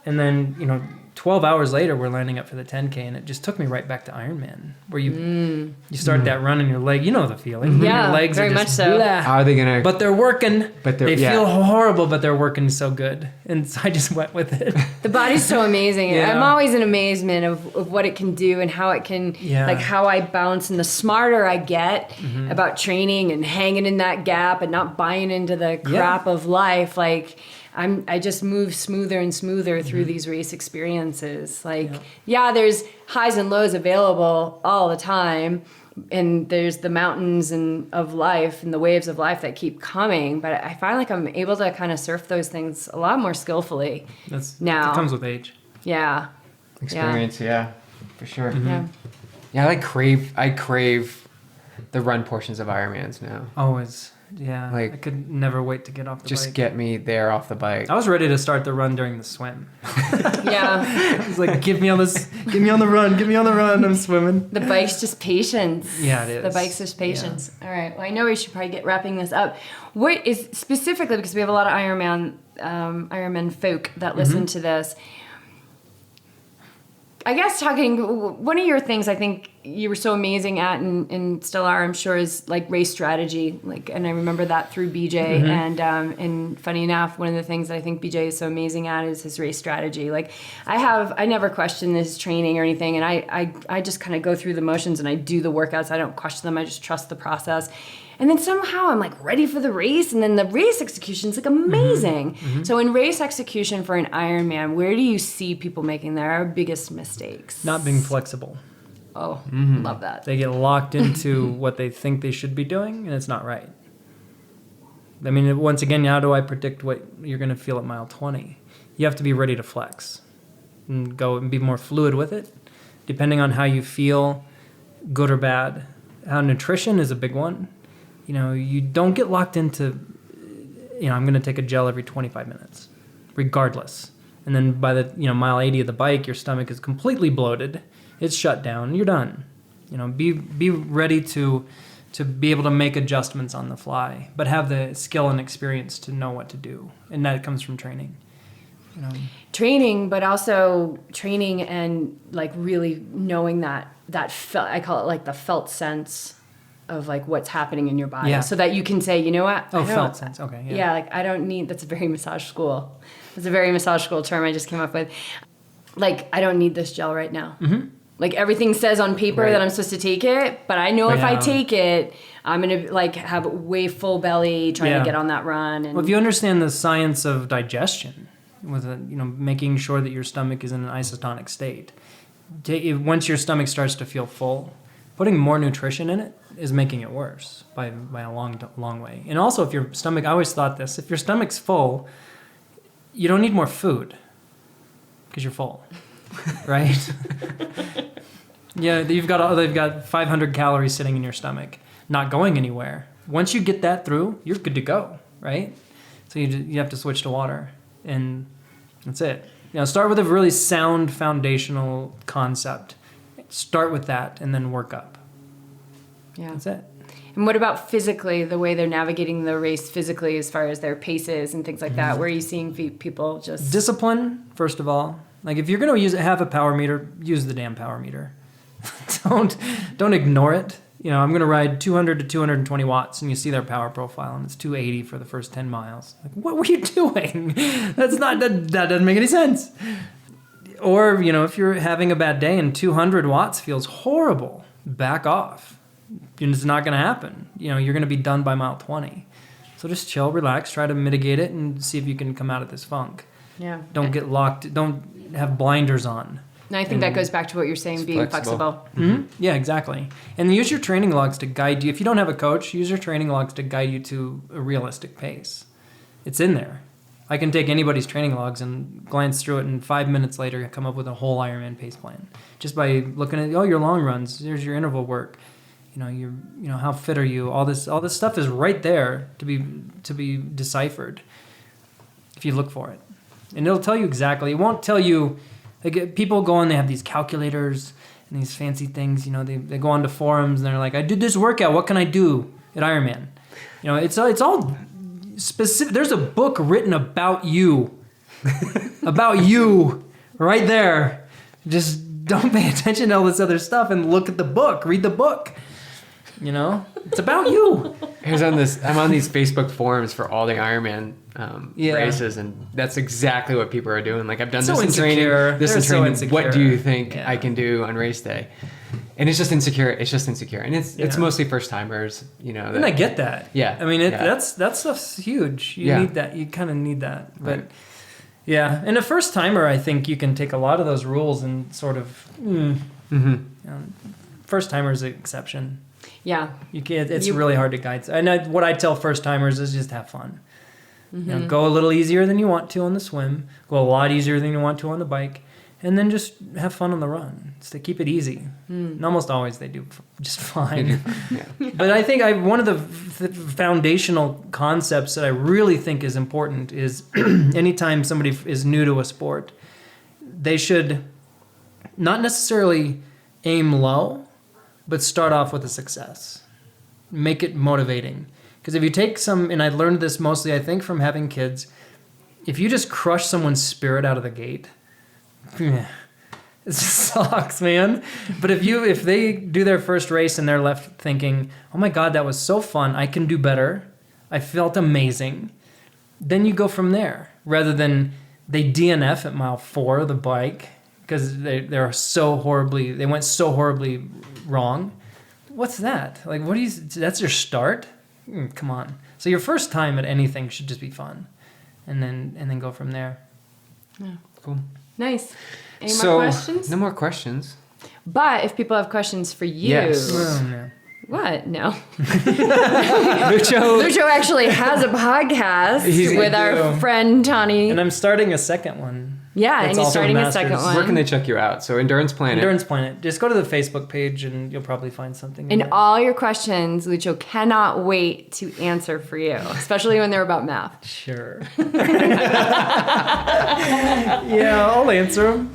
And then, 12 hours later, we're lining up for the 10K, and it just took me right back to Ironman, where you start that run and your leg, you know the feeling. Yeah, your legs very are much just so. blah. How are they going to... But they're working. They feel horrible, but they're working so good. And so I just went with it. The body's so amazing. Yeah. I'm always in amazement of what it can do and how it can, like how I bounce. And the smarter I get about training and hanging in that gap and not buying into the crap of life, like... I just move smoother and smoother through these race experiences. There's highs and lows available all the time, and there's the mountains of life and the waves of life that keep coming. But I find like I'm able to kind of surf those things a lot more skillfully now. It comes with age. Yeah. Experience, yeah, for sure. Yeah. Yeah, I crave the run portions of Ironmans now. Always. Yeah, I could never wait to get off the bike. Just get me there off the bike. I was ready to start the run during the swim. Yeah. I was like, give me on the run, I'm swimming. The bike's just patience. Yeah, it is. The bike's just patience. Yeah. All right, well, I know we should probably get wrapping this up. What is, specifically, because we have a lot of Ironman folk that listen to this, I guess one of your things I think you were so amazing at and still are, I'm sure, is like race strategy. Like, and I remember that through BJ. Mm-hmm. And funny enough, one of the things that I think BJ is so amazing at is his race strategy. Like, I never question his training or anything, and I just kind of go through the motions and I do the workouts. I don't question them. I just trust the process. And then somehow I'm like ready for the race, and then the race execution is like amazing. Mm-hmm. So in race execution for an Ironman, where do you see people making their biggest mistakes? Not being flexible. Oh, love that. They get locked into what they think they should be doing, and it's not right. I mean, once again, how do I predict what you're going to feel at mile 20? You have to be ready to flex and go and be more fluid with it, depending on how you feel, good or bad. How nutrition is a big one. You know, you don't get locked into, I'm going to take a gel every 25 minutes, regardless. And then by the, mile 80 of the bike, your stomach is completely bloated. It's shut down. You're done. Be ready to be able to make adjustments on the fly, but have the skill and experience to know what to do. And that comes from training. Training, but also training and like really knowing that I call it like the felt sense of like what's happening in your body, so that you can say, you know what? Felt sense. Okay. Yeah. Yeah. Like I don't need. That's a very massage school. That's a very massage school term I just came up with. Like I don't need this gel right now. Mm-hmm. Like everything says on paper that I'm supposed to take it, but I know if I take it, I'm gonna like have way full belly trying to get on that run. And well, if you understand the science of digestion, with making sure that your stomach is in an isotonic state, once your stomach starts to feel full, putting more nutrition in it is making it worse by a long way. And also, if your stomach, I always thought this, if your stomach's full, you don't need more food because you're full, right? Yeah, they've got 500 calories sitting in your stomach, not going anywhere. Once you get that through, you're good to go, right? So you have to switch to water, and that's it. Start with a really sound foundational concept. Start with that, and then work up. Yeah, that's it. And what about physically, the way they're navigating the race physically as far as their paces and things like that? Where are you seeing people just... Discipline, first of all. Like if you're going to have a power meter, use the damn power meter. Don't ignore it. I'm going to ride 200 to 220 watts, and you see their power profile, and it's 280 for the first 10 miles. Like, what were you doing? That doesn't make any sense. Or, if you're having a bad day and 200 watts feels horrible, back off. It's not going to happen. You're going to be done by mile 20. So just chill, relax, try to mitigate it, and see if you can come out of this funk. Yeah. Don't get locked. Don't have blinders on. And I think that goes back to what you're saying, being flexible. Mm-hmm. Yeah, exactly. And use your training logs to guide you. If you don't have a coach, use your training logs to guide you to a realistic pace. It's in there. I can take anybody's training logs and glance through it, and 5 minutes later come up with a whole Ironman pace plan. Just by looking at, your long runs, there's your interval work. How fit are you? All this stuff is right there to be deciphered if you look for it. And it'll tell you exactly. It won't tell you. Like people go on, they have these calculators and these fancy things. They go onto forums and they're like, I did this workout. What can I do at Ironman? It's all specific. There's a book written about you, right there. Just don't pay attention to all this other stuff and look at the book. Read the book. It's about you. I'm on these Facebook forums for all the Ironman races, and that's exactly what people are doing. Like, I've done this in training. What do you think I can do on race day? And it's just insecure. And it's mostly first timers, And I get that. Yeah. I mean, that stuff's huge. You need that. You kind of need that. But right. Yeah, and a first timer, I think you can take a lot of those rules and sort of. First timer is an exception. Yeah. You can't. It's really hard to guide. And what I tell first timers is just have fun. Mm-hmm. Go a little easier than you want to on the swim. Go a lot easier than you want to on the bike, and then just have fun on the run. So keep it easy. And almost always they do just fine. Yeah. But I think one of the foundational concepts that I really think is important is anytime somebody is new to a sport, they should not necessarily aim low, but start off with a success. Make it motivating. Because if you take and I learned this mostly, I think, from having kids, if you just crush someone's spirit out of the gate, It just sucks, man. But if they do their first race and they're left thinking, oh my God, that was so fun. I can do better. I felt amazing. Then you go from there rather than they DNF at mile 4 of the bike because they went so horribly wrong. What's that? Like, that's your start? Come on. So your first time at anything should just be fun. And then go from there. Yeah. Cool. Nice. Any more questions? No more questions. But if people have questions for you. Yes. Oh, no. What? No. Lucho actually has a podcast with our friend Tani. And I'm starting a second one. Yeah, That's and you're also starting a Masters. second one. Where can they check you out? So Endurance Planet. Endurance Planet. Just go to the Facebook page and you'll probably find something. in And there. all your questions, Lucho cannot wait to answer for you, especially when they're about math. Sure. Yeah, I'll answer them.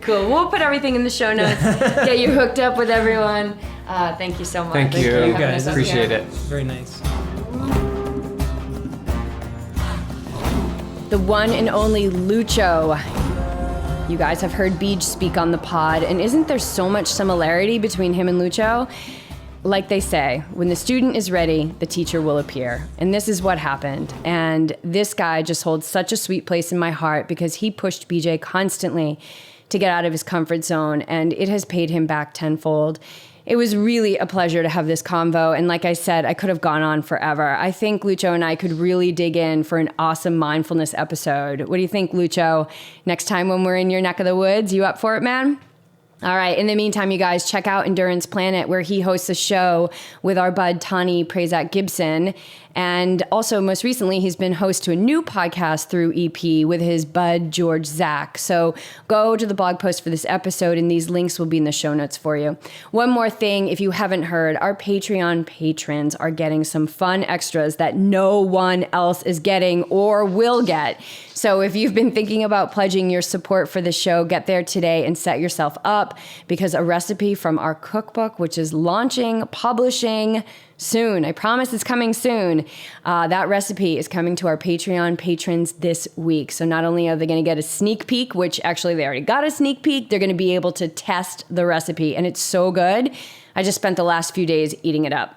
Cool. We'll put everything in the show notes. Get you hooked up with everyone. Thank you so much. Thank you. you having guys. us up Appreciate here. it. Very nice. The one and only Lucho. You guys have heard Beej speak on the pod, and isn't there so much similarity between him and Lucho? Like they say, when the student is ready, the teacher will appear. And this is what happened. And this guy just holds such a sweet place in my heart because he pushed BJ constantly to get out of his comfort zone, and it has paid him back tenfold. It was really a pleasure to have this convo. And like I said, I could have gone on forever. I think Lucho and I could really dig in for an awesome mindfulness episode. What do you think, Lucho? Next time when we're in your neck of the woods, you up for it, man? All right. In the meantime, you guys, check out Endurance Planet, where he hosts a show with our bud Tani Prazak Gibson. And also, most recently, he's been host to a new podcast through EP with his bud George Zach. So go to the blog post for this episode, and these links will be in the show notes for you. One more thing, if you haven't heard, our Patreon patrons are getting some fun extras that no one else is getting or will get. So if you've been thinking about pledging your support for the show, get there today and set yourself up, because a recipe from our cookbook, which is publishing soon. I promise it's coming soon. That recipe is coming to our Patreon patrons this week. So not only are they going to get a sneak peek, which actually they already got a sneak peek, they're going to be able to test the recipe. And it's so good. I just spent the last few days eating it up.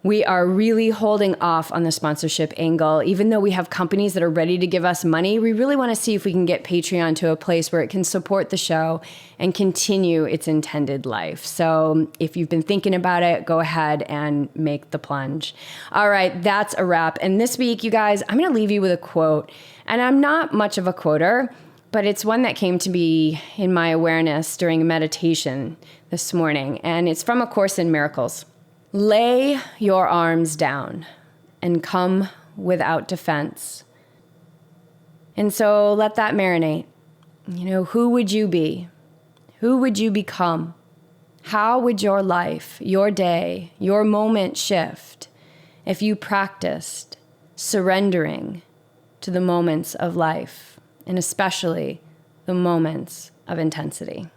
We are really holding off on the sponsorship angle. Even though we have companies that are ready to give us money, we really want to see if we can get Patreon to a place where it can support the show and continue its intended life. So if you've been thinking about it, go ahead and make the plunge. All right, that's a wrap. And this week, you guys, I'm going to leave you with a quote. And I'm not much of a quoter, but it's one that came to be in my awareness during meditation this morning. And it's from A Course in Miracles. Lay your arms down and come without defense. And so let that marinate. You know, who would you be? Who would you become? How would your life, your day, your moment shift if you practiced surrendering to the moments of life, and especially the moments of intensity?